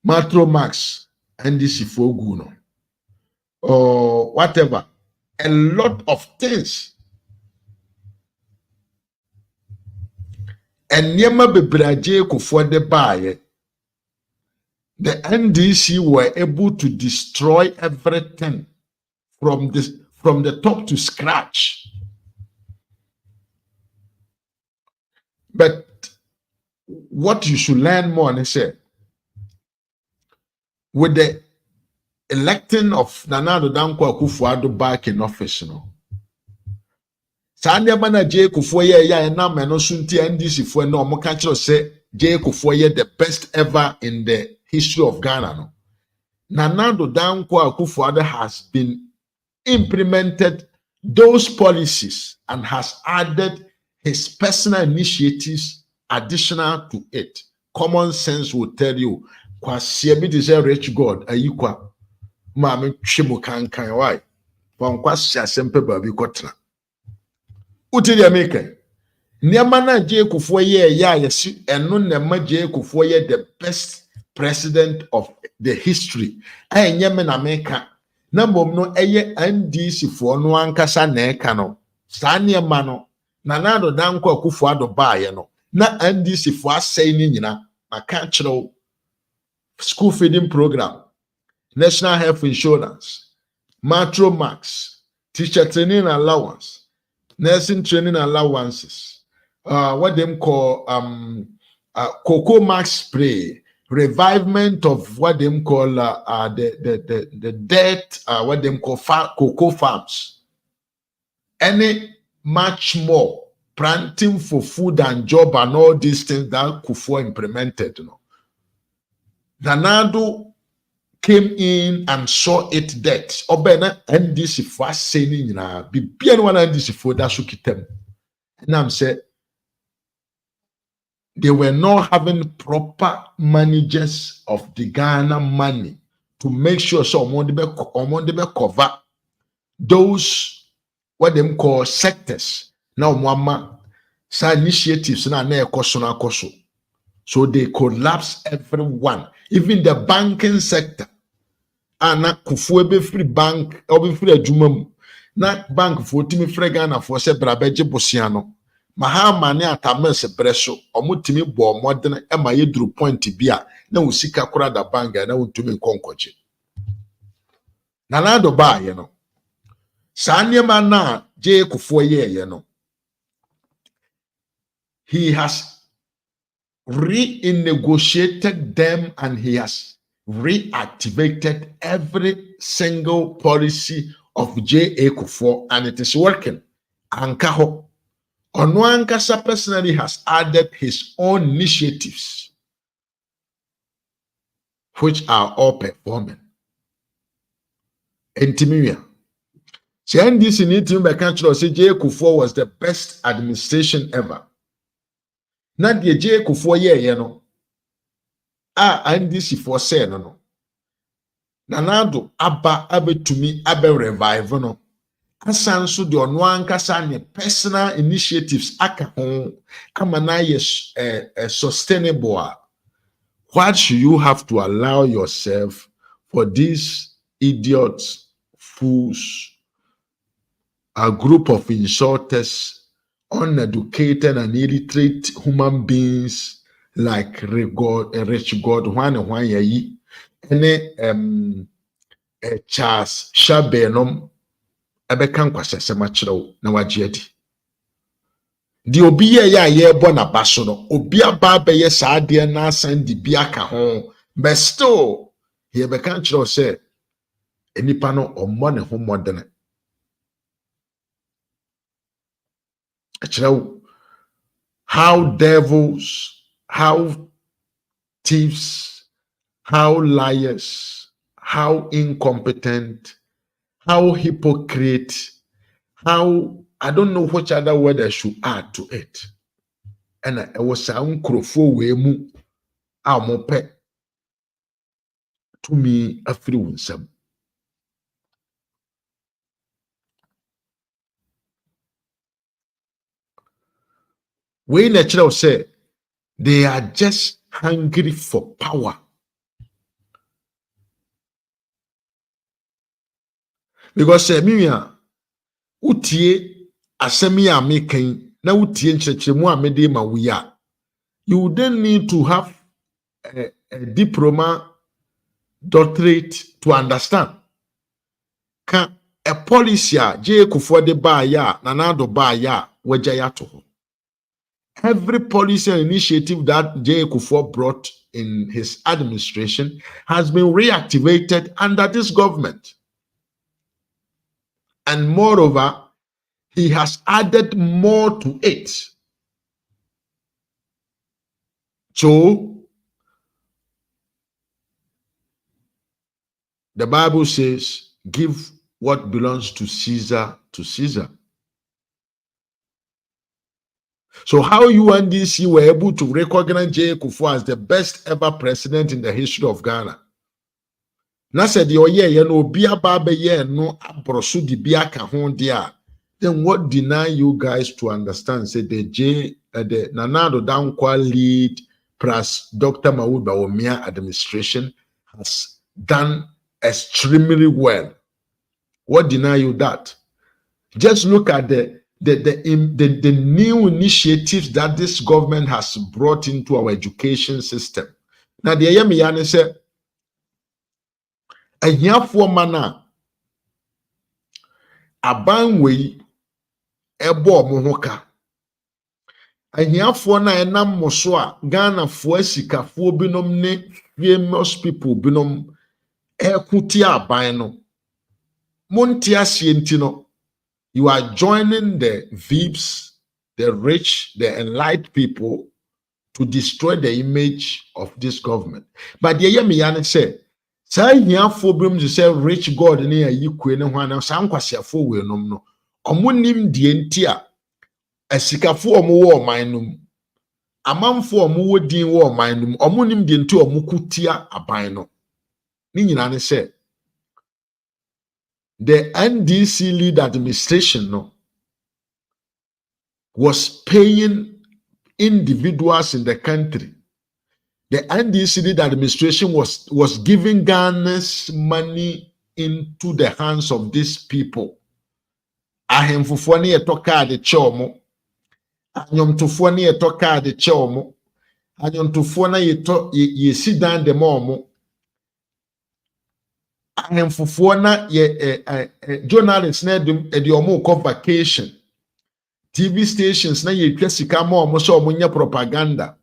Matro Max NDC for Guno. Or whatever. A lot of things. And Yama Bebraje Kufuor de Baye. The NDC were able to destroy everything from the top to scratch. But what you should learn more, and I said, with the electing of Nana Addo Dankwa Akufo-Addo back in office, you know. Sanya Bana J. Kufuor ya ena meno sunti NDC for no mo catch say J. Kufuor the best ever in the history of Ghana. No. Nana Addo Dankwa Akufo-Addo has been implemented those policies and has added his personal initiatives additional to it. Common sense will tell you, Kwasi Ebi is a rich God, ayikwa, mame chimo kankan, why? From Kwasi Asempe Babi Kotra. Uti di America. Niamana J. Kufuor ya yesi, eno nema J. Kufuor the best president of the history. Ay nyeme na America. Na mom no eye NDC for no ankasa na eka no. Sa niema no. Nana Addo Dankwa Akufo-Addo baye no. Na NDC for asay ni nyina. Maka chiro school feeding program, National Health Insurance, Matro Max, teacher training allowance, nursing training allowances, what them call Cocoa Max spray, revivement of what them call the debt, what them call cocoa farms, any much more planting for food and job and all these things that Kufuor implemented, you know. Nana Addo came in and saw it dead. Obena NDC for saying na bibia no NDC for that sukitem. And I'm say they were not having proper managers of the Ghana money to make sure so omonde cover those what them call sectors. Now mama sa initiatives na ekoso. So they collapse everyone, even the banking sector. Ana Kufuor be free bank, or be free adwuma na bank for timi free Ghana for se brabeje bosiano. Mahama ne atame se breso, omo timi bo modern e ma yedru point bia na usika kura da bank na untumi nkonkoje. Nana Addo ba ye no. Sa niema na J. Kufuor ye no. He has renegotiated them and he has reactivated every single policy of J.A. Kufuor, and it is working. Ankaho. Onwankasa personally has added his own initiatives, which are all performing. Intimia. NDC need to make sure say J.A. Kufuor was the best administration ever. Not the J.A. Kufuor no. NDC for say no. Nanado aba abetumi abe revive no. Asan so the onwankasa ne personal initiatives aka ho amana yes sustainable. What should you have to allow yourself for these idiots, fools, a group of insulters, uneducated and illiterate human beings like Rich God, Charles Shabenom, Ebekan kwasesema chiro na wajiedi. Di obi ye bo na baso no, obi aba be ye saade na asan di bi aka ho, but still, he ebekan chiro say, enipa no ommo ne ho modene. How devils, how thieves, how liars, how incompetent, how hypocrite, how I don't know which other word I should add to it. And I was unkrofo wemu amope to me a free winsome. We naturally say they are just hungry for power. Because Mimia utie asemia making na utie nchechemu amede ma wuya. You then need to have a diploma, doctorate to understand. Can a policy J.A. Kufuor de ba ya nanado ba ya wejaya to. Every policy and initiative that J.A. Kufuor brought in his administration has been reactivated under this government. And moreover, he has added more to it. So, the Bible says, give what belongs to Caesar to Caesar. So how you and DC were able to recognize J.A. Kufuor as the best ever president in the history of Ghana? Na said the oye no bia babe ye no abrosu di bia ka ho dia. Then what deny you guys to understand? Say the Nanado Dankwa lead plus Dr. Mawood Bawumia administration has done extremely well. What deny you that? Just look at the new initiatives that this government has brought into our education system. Now the Yemi say a year for mana abanwe ebo mohoka a year for na enam moso Ghana fo asikafuo binom ne famous people binom ekuti aban no monti asienti no. You are joining the VIPs, the rich, the enlightened people to destroy the image of this government. But the Yemi say, say here for brim to say rich God near you queen and one some quasia for we no. Omunim dientia a sikafo omo minum. A man for mu din war minum, omunim dientu omukutia abino. Ninyan say. The NDC lead administration was paying individuals in the country. The NDC lead administration was giving Ghana's money into the hands of these people. Ahemfufo ne etoka de chomo. Anyomtufo ne etoka de chomo. Anyomtufo na yesi dan de momo. And for na journalists na the omo vacation. TV stations na ye twasika ma omo so omo nya propaganda.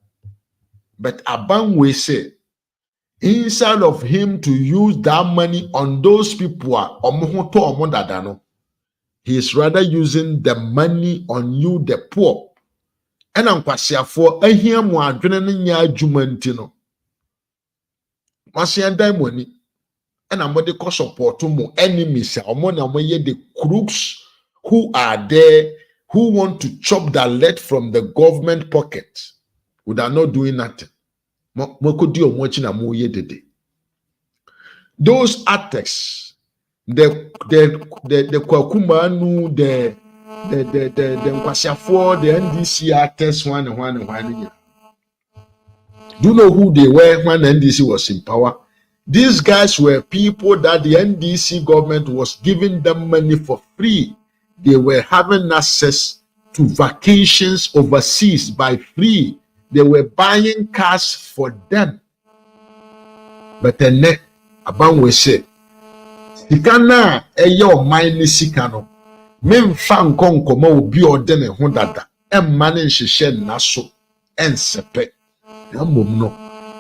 But aban we say instead of him to use that money on those people he is rather using the money on you, the poor. And I'm for a here more adrenaline adjumanti no. Money. And I'm what they call support to more enemies, the crooks who are there, who want to chop the lead from the government pocket, who are not doing nothing. Those attacks, the Kwakumanu, the Nkwasiafo, the NDC actors, one. Do you know who they were when NDC was in power? These guys were people that the NDC government was giving them money for free. They were having access to vacations overseas by free. They were buying cars for them. But then, Aban we say, Sikana eyo mine sikano. Mem fan konkoma obi odene ho dada. Emmane nhyehyɛ naso ensepe. Na mom no.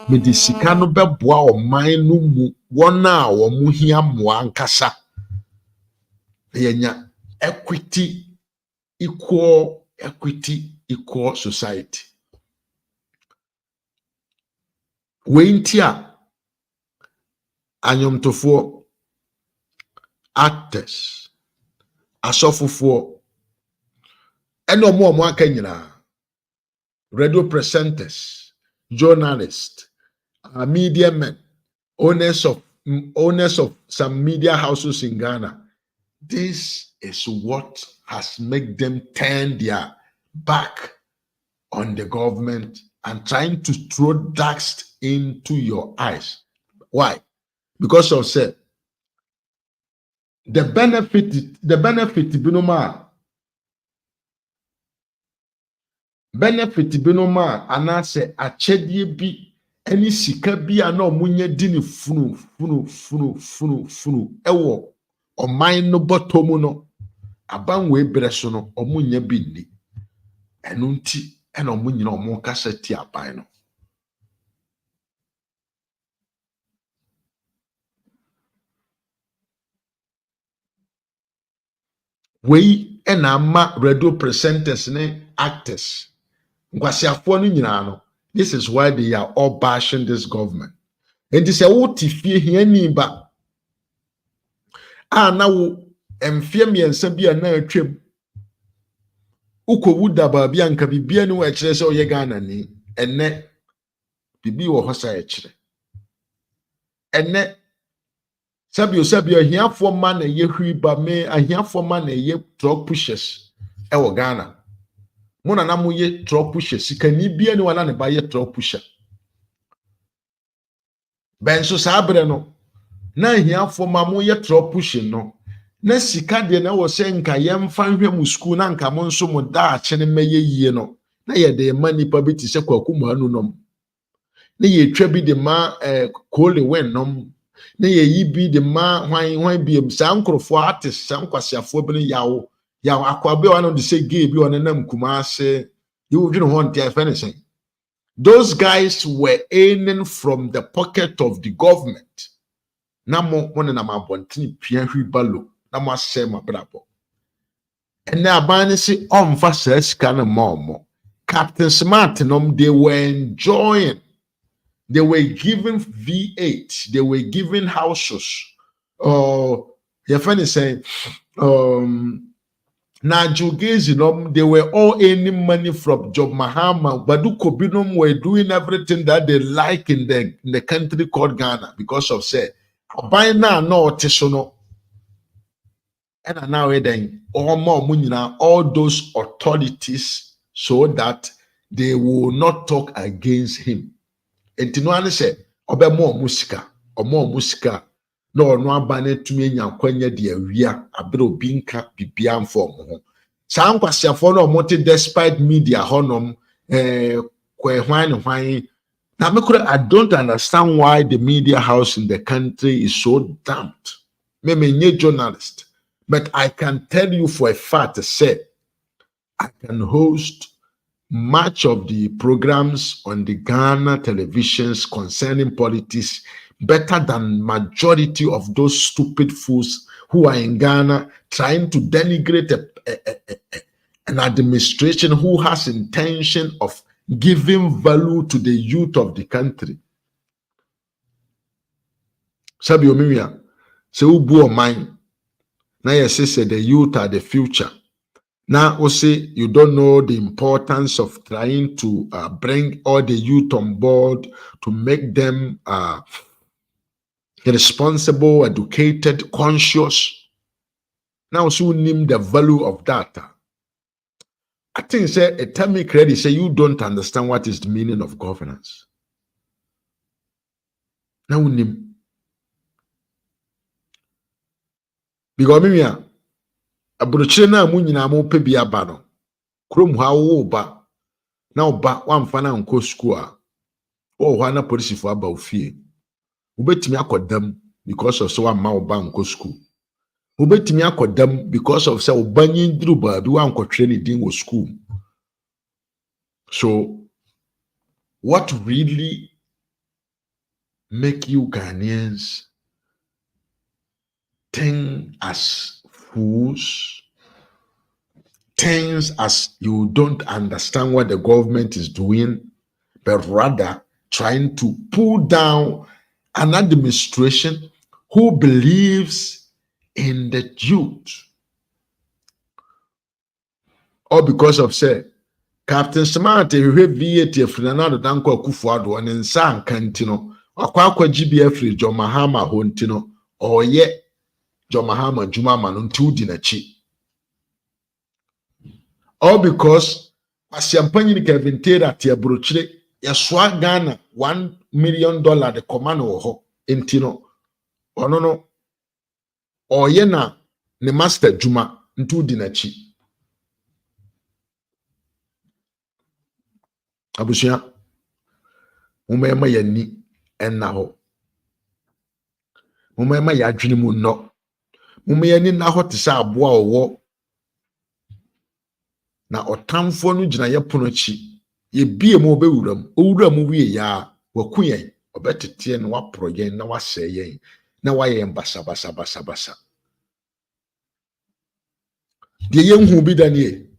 Me di sika no beboa ɔman no mu wona wo mu hia moa ankasa yenya equity equal society wentia anyomtofo actors asofofo ene omo aka nyina radio presenters journalists, media men, owners of some media houses in Ghana. This is what has made them turn their back on the government and trying to throw dust into your eyes. Why? Because of say the benefit binoma binoma anase achedie bi eni sika bi ana omunye di ne funu ewo oman no botomu no abanwe breso no omunye bi ni enu nti ena omunyina omun kasa ti aban no we ena ma radio presenters ne actors Nkwasiafo no nyina no. This is why they are all bashing this government. And this is what tifie hiani ba. Na wo emfie miensa bia na atwam. Ukowu da ba bia nka bibia ni wo ekire se oye Ghana ni. Enne bibi wo hosa ekire. Enne sabio ahiafo ma na ye hwi ba me ahiafo ma na ye truck pushers e wo Ghana. Muna na muye truck pusher sikani bia ni wana ne ba ye truck pusher benso sabre no na hiafo ma muye truck pusher no na sika de na wo se nka yemfa hwe mu school na nka mo nso mo da ache ne meye yie no na ye de mani pa bi ti se kwaku anu nom na ye twa bi de ma kole wen nom na ye yi bi de ma hwan bi sa nkrofo artist sa nkwasiafo bi ne yawo akwabe one of the say gay bi on nam Kumase you didn't want to anything. Those guys were earning from the pocket of the government. Namo one na mabontini pia hwi balo na mo asema brabo. And na abani si omfa sika na momo. Captain Smart nom they were enjoying. They were given V8, they were given houses. Your friend is saying na Jugezi, they were all earning money from Job Mahama. Badu Kobinum were doing everything that they like in the country called Ghana because of say, by now no tisono. And now then all those authorities so that they will not talk against him. And Tinoane said, Obe more musika. No abane tumi nyankwanya de awia abere obinka bibia mfo mo sa nkwasiafo no mote despite media honom hwan na mekura. I don't understand why the media house in the country is so damped. Me nye journalist, but I can tell you for a fact say I can host much of the programs on the Ghana televisions concerning politics better than majority of those stupid fools who are in Ghana trying to denigrate an administration who has intention of giving value to the youth of the country. Sabi omiya, se ubu o mine. Now you say the youth are the future. Now also you don't know the importance of trying to bring all the youth on board to make them responsible, educated, conscious. Now so name the value of that. I think say a time me credit say you don't understand what is the meaning of governance. Now name because me abrochire na mu nyina mo pe bia ba no krom ha wo ba na oba wamfa na nko school a wo ho na police fo aba ofie ubetimi akodam because of so amma oba nko school ubetimi akodam because of say obanyi ndru ba bi wan kwotwe ne din wo school. So what really make you Ghanaians think as fools, things as you don't understand what the government is doing, but rather trying to pull down an administration who believes in the youth? Or because of say Captain Smart we VAT Fernando Danko Akufo-Addo on nsa nkantino akwa GBF free John Mahama hontino oye John Mahama Juma Manu nti na chi. All because asiampanyi ni Kevin Taylor tia brochire yaswa Ghana $1 million the command ho intino ono no oye na ne master Juma nti na chi. Abusia mumema yani enna ho mumema ya adwene mu no mumema na ho te sha aboa owo na otamfo no gina ye pono chi ye bie mu obewuram owuram wie ya wakuyen obetete no waproyen na waseye na waye mbasa basa de yenhu bi danie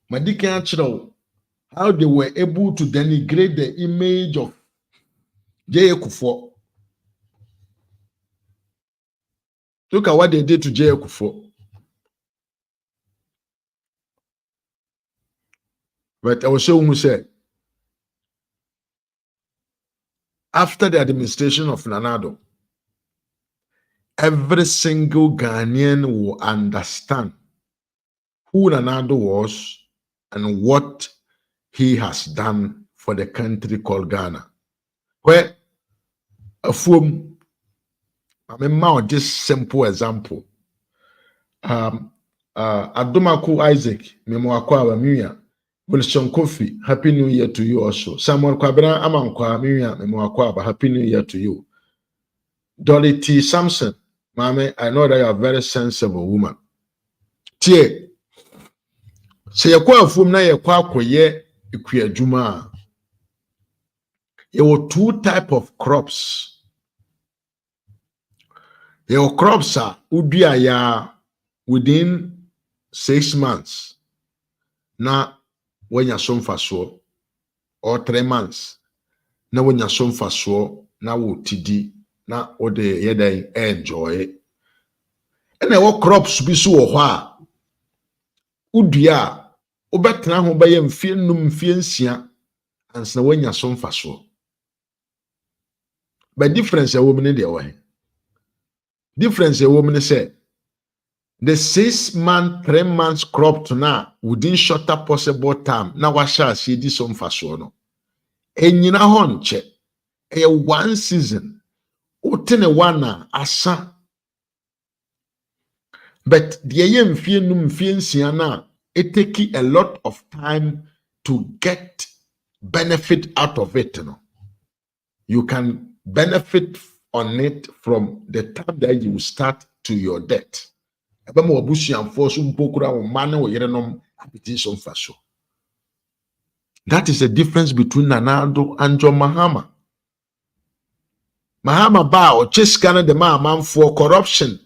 madikan chiro how they were able to denigrate the image of J.A. Kufuor. Look at what they did to J.A. Kufuor. But I was showing who said, after the administration of Nana Addo, every single Ghanaian will understand who Nana Addo was and what he has done for the country called Ghana. Where from I mean, this simple example. Adumaku Isaac, Memoakwa Miya, Wilson Kofi, Happy New Year to you also. Samuel Kwabena Amankwa Miya, Memoakwa, Happy New Year to you. Dolly T. Sampson, Mame, I know that you are a very sensible woman. Tie, say a kwa fum na ye kwa koye ikuya juma. There were two types of crops. Your crops are udia within 6 months. Na when you some faso or 3 months. Na when you some faso na wo tidi na ode yeda enjoy. And our crops be so hwa udia obetena ho baye mfie num mfie nsia ansa when you some faso. But difference a woman in the way. Difference a woman say the 6 month, 3 months crop to now within shorter possible time. Now what shall see this on fasono? And you know honche a 1 season utene wana asa. But the ayem fienum fiensiana it take a lot of time to get benefit out of it. You know? You can benefit on it from the time that you start to your death. Ebama wabushi amfosu mpokura umane wo yerenom apetition faso. That is the difference between Nana Addo and John Mahama. Mahama ba o cheskana de man for corruption.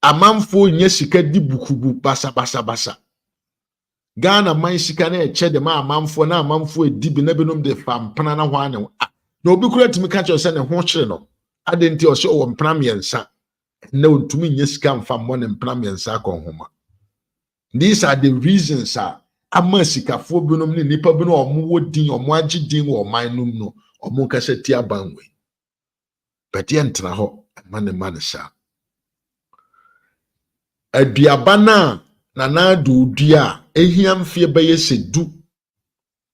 Amanfo nye sika di bukubu basa. Ghana man sika na eche de amanfo na amanfo edi bi na binom de fampana na hwa ne. Na obi kura timi ka che se ne ho kyere no. Ade nti o se o mpana miensa. Na ontumi nye sika mfa mo ne mpana miensa konhoma. These are the reasons ama sikafo binom ne nipa binom omo wodin omo agidin wo man num no omo kase ti abanwe. But ye ntra ho man sha. Aduaba na Nana Addo dua ehia mfie beye se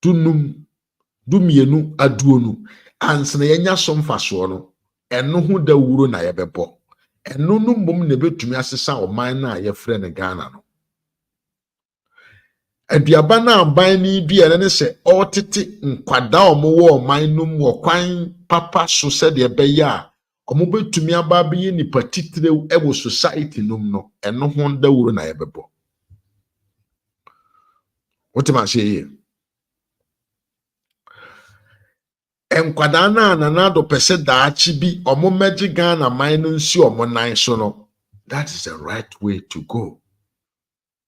dunum dumienu aduonu ansena yenya somfaso no eno ho da wuro na yebebo eno no mom ne betumi asesa oman na yefre ne Ghana no. Aduaba na aban ni dua ne se otete nkwada omo oman num wo kwan papa so se de beye a omo betumi aba be ni patitire ewo society num no eno ho da wuro na yebebo. What am I saying? Enkwada na Nana Addo pese daachi bi omo meji Ghana man no nsi omo nan so no. That is the right way to go.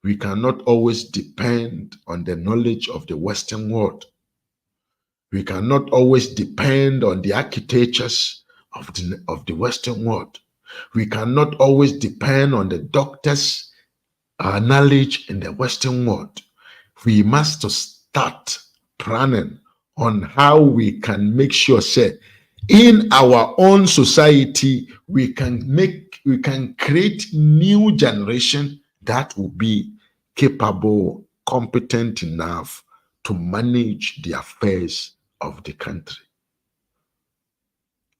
We cannot always depend on the knowledge of the Western world. We cannot always depend on the architectures of the Western world. We cannot always depend on the doctors' knowledge in the Western world. We must start planning on how we can make sure, say, in our own society, we can create new generation that will be capable, competent enough to manage the affairs of the country.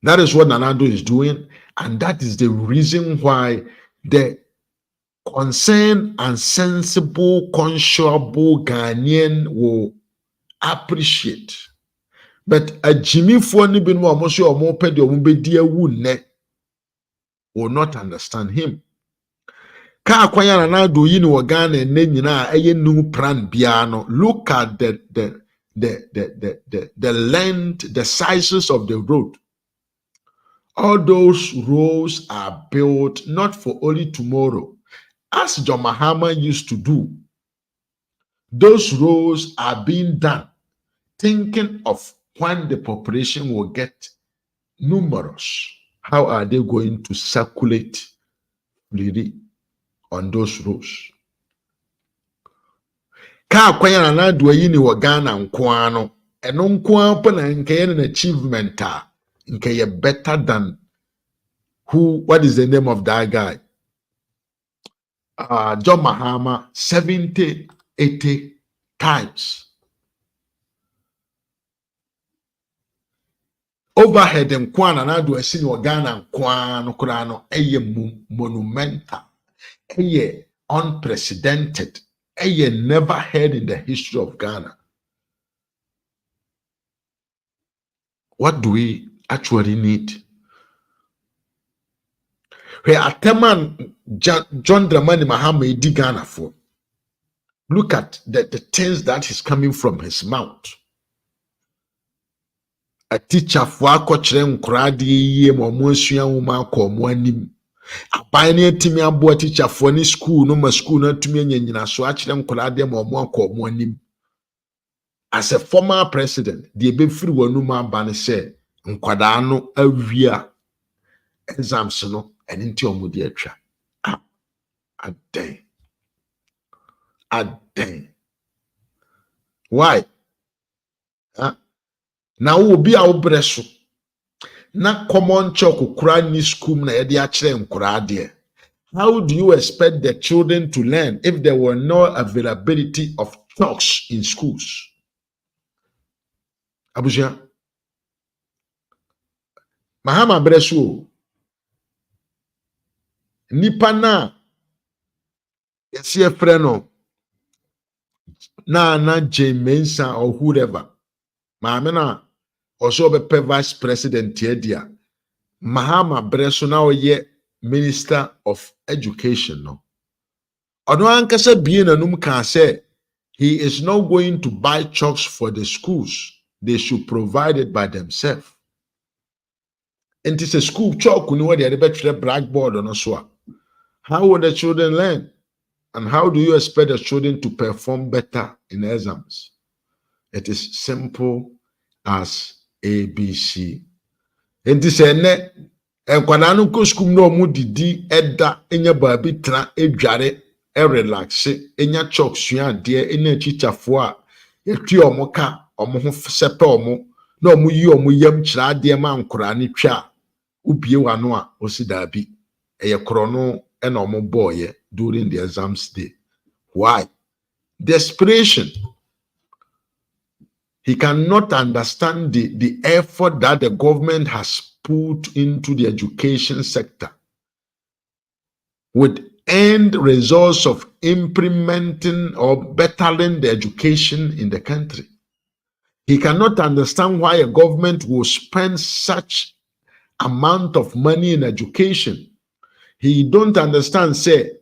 That is what Nana Addo is doing, and that is the reason why the concerned and sensible, conscionable Ghanaian will appreciate. But a Jimmy Foni bin Wamoshi or Moped or Mubedia would will not understand him. Ka akwanya Nana Addo yi ni wo Ghana enne nyina eye nu plan biano. Look at the length, the sizes of the road. All those roads are built not for only tomorrow, as John Mahama used to do. Those roads are being done thinking of when the population will get numerous. How are they going to circulate freely on those roads? Ka kwanya Nana Addo yi ni wo Ghana nkoa no eno nkoa po na nke an achievement nke ye better than who, what is the name of that guy? John Mahama 70, 80 times. Overhead and Nana Addo asini wo Ghana nkoa no kura no eye monumental, eye unprecedented, eye never heard in the history of Ghana. What do we actually need? Where Ataman John Dramani Mahama di Ghana for. Look at the things that is coming from his mouth. A teacher for a coach kradi ye mo monsian woman ko mo anim. Abanye timi abo teacher for ni school no ma school na tumi nyanyina so a kire kradi mo ko mo anim. As a former president, the be free wonu ma ba ne say nkwada no awia exams no and into omudi atwa. Aden. Why? Now will be our breso. Na common chalk kura ni school na yedi akire nkura de. How do you expect the children to learn if there were no availability of chalks in schools? Abuja. Mahama breso. Nipa na yesi efreno na James Mensah or whoever. Maame na also be vice president dia. Mahama breso na oye minister of education no. Ono ankasa bie nanum ka say He is not going to buy chalks for the schools. They should provide it by themselves. And it's a school chalk, the blackboard on us. How will the children learn? And how do you expect the children to perform better in exams? It is simple as ABC. And this is nkwadaa no kɔ school no mu didi ɛda enya baabi tena edware relaxe enya chalk sua ade enya chichafo a yɛtwe ɔmo ka ɔmo ho sɛpɛ ɔmo na ɔmo yi ɔmo yam kyerɛ ade ma nkora ne twa ubie wano a osi daabi ɛyɛ korɔ no ɛna ɔmo bɔɔyɛ during the exams day. Why? Desperation. He cannot understand the effort that the government has put into the education sector with end results of implementing or bettering the education in the country. He cannot understand why a government will spend such amount of money in education. He don't understand, say,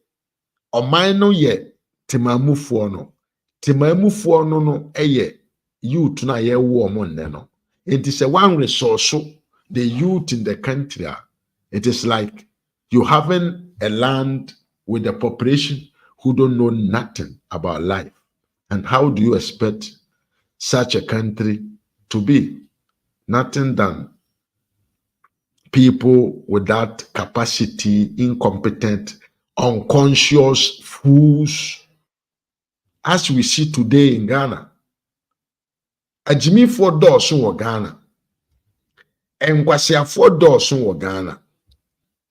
Omaino ye timamufuo no. Timamufuo no eye youth na ye wo mo nne no. It is a one resource. The youth in the country, it is like you having a land with a population who don't know nothing about life. And how do you expect such a country to be? Nothing than people without capacity, incompetent, unconscious fools, as we see today in Ghana. A Jimmy for doors who Ghana. And kwasiafo dɔɔso wɔ Ghana.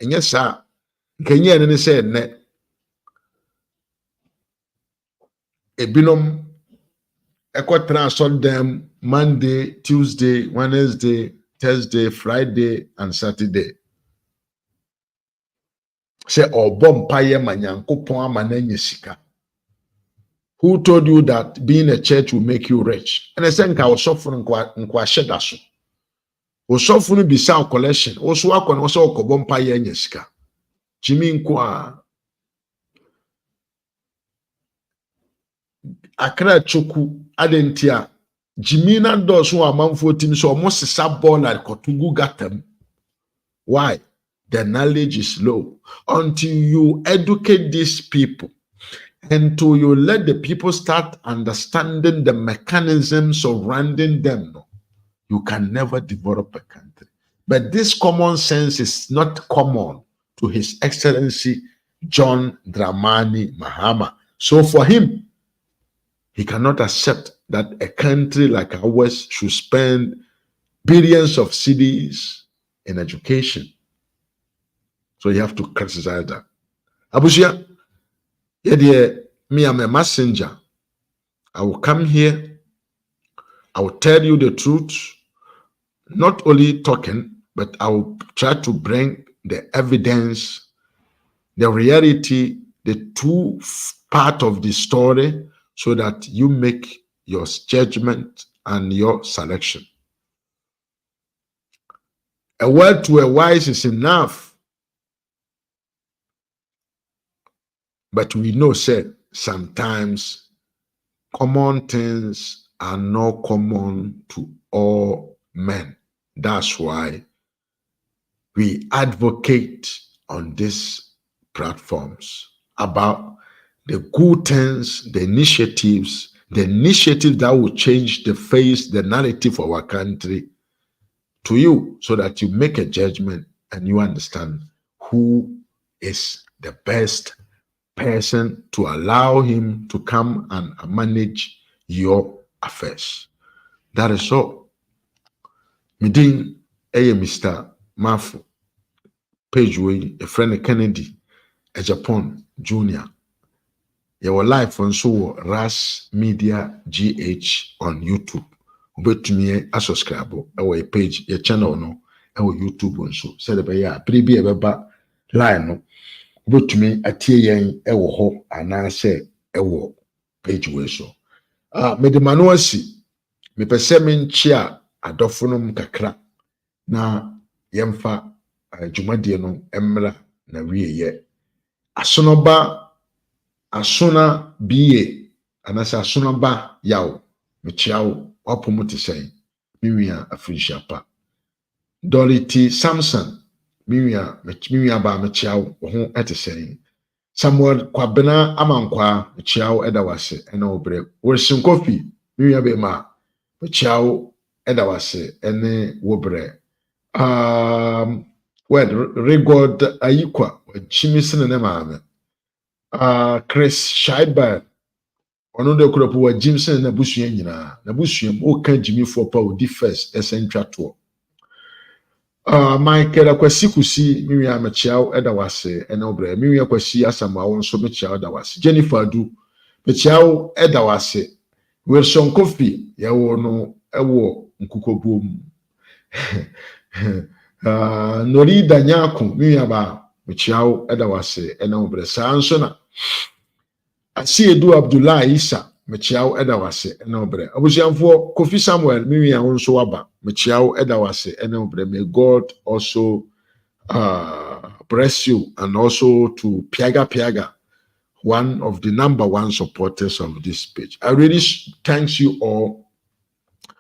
Enye saa nkenye ne sɛ ne ebinom ekɔtena asɔdam Monday, Tuesday, Wednesday, Thursday, Friday, and Saturday. Sɛ ɔbɔ mpaeɛ ma Nyankopɔn ama n'anya sika. Who told you that being a church will make you rich? And I say nka ɔsɔfo nkwa hyɛ da so. Osofo no bisa collection oso akọ no so okọbọ mpa ye anya sika Jimmy nko a Akra choku adentia Jimmy na doso amanfo tim so omo sesa ball like kotugu gatam. Why? The knowledge is low. Until you educate these people, until you let the people start understanding the mechanism surrounding them, you can never develop a country. But this common sense is not common to His Excellency John Dramani Mahama. So for him, he cannot accept that a country like ours should spend billions of cedis in education. So you have to criticize that. Abusia, me, I'm a messenger. I will come here. I will tell you the truth. Not only talking, but I will try to bring the evidence, the reality, the true part of the story, so that you make your judgment and your selection. A word to a wise is enough. But we know, say, sometimes common things are not common to all men. That's why we advocate on these platforms about the good things, the initiatives that will change the face, the narrative of our country to you, so that you make a judgment and you understand who is the best person to allow him to come and manage your affairs. That is all. Midin Mr. Mafu page way a friend Kennedy a Japan Junior. Your life on so Ras Media GH on YouTube. But me a subscribe our page, your channel no, our YouTube on so. Said by ya, prebi a line no. But me a yen ewo ho and I say ewo page way so. Me the manuasi me persemin chia adofunum kakra na yemfa jumadie no emra na wiye asona BA anasa sonaba yaw mechiaw wapomo te sɛn miwia afirihyiapa Dorothy Samson miwia ba mechiaw ho ete sɛn Samuel Kwabena Amankwa mechiaw edawase ena obre Wilson Kofi miwia be ma mechiaw edawase ene wobre Regod Ayikwa chimisene ne maame Chris Schreiber ono de kuropo wa Jimson na busua nyina na busua o ka jimifo pa odi first esentwa to Michael Akwasi Kusi miwia mechiaw edawase ena obre miwia Akwasi Asamawo nso mechiaw edawase Jennifer Adu mechiaw edawase Wilson Kofi yawo no ewo nkukobom Nori Danyako miwia ba mechiaw edawase ena obre saa nso na Asiedu Abdullah Isa mechiaw edawase ena obre abusiamfo Kofi Samuel miwia nso waba mechiaw edawase ena obre. May God also bless you, and also to Piaga, one of the #1 supporters of this page. I really thank you all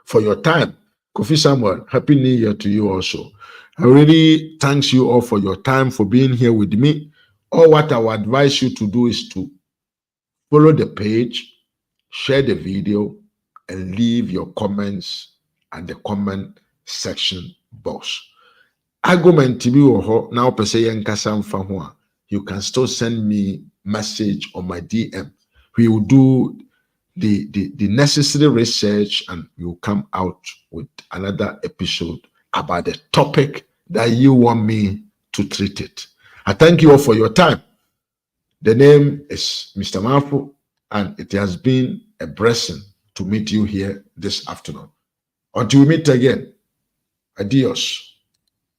for your time. Kofi Samuel, Happy New Year to you also. I really thank you all for your time, for being here with me. All what I would advise you to do is to follow the page, share the video, and leave your comments at the comment section box. Argument to be now per se you can still send me message on my DM. We will do the necessary research and we will come out with another episode about the topic that you want me to treat it. I thank you all for your time. The name is Mr. Mafu, and it has been a blessing to meet you here this afternoon. Until we meet again, adios.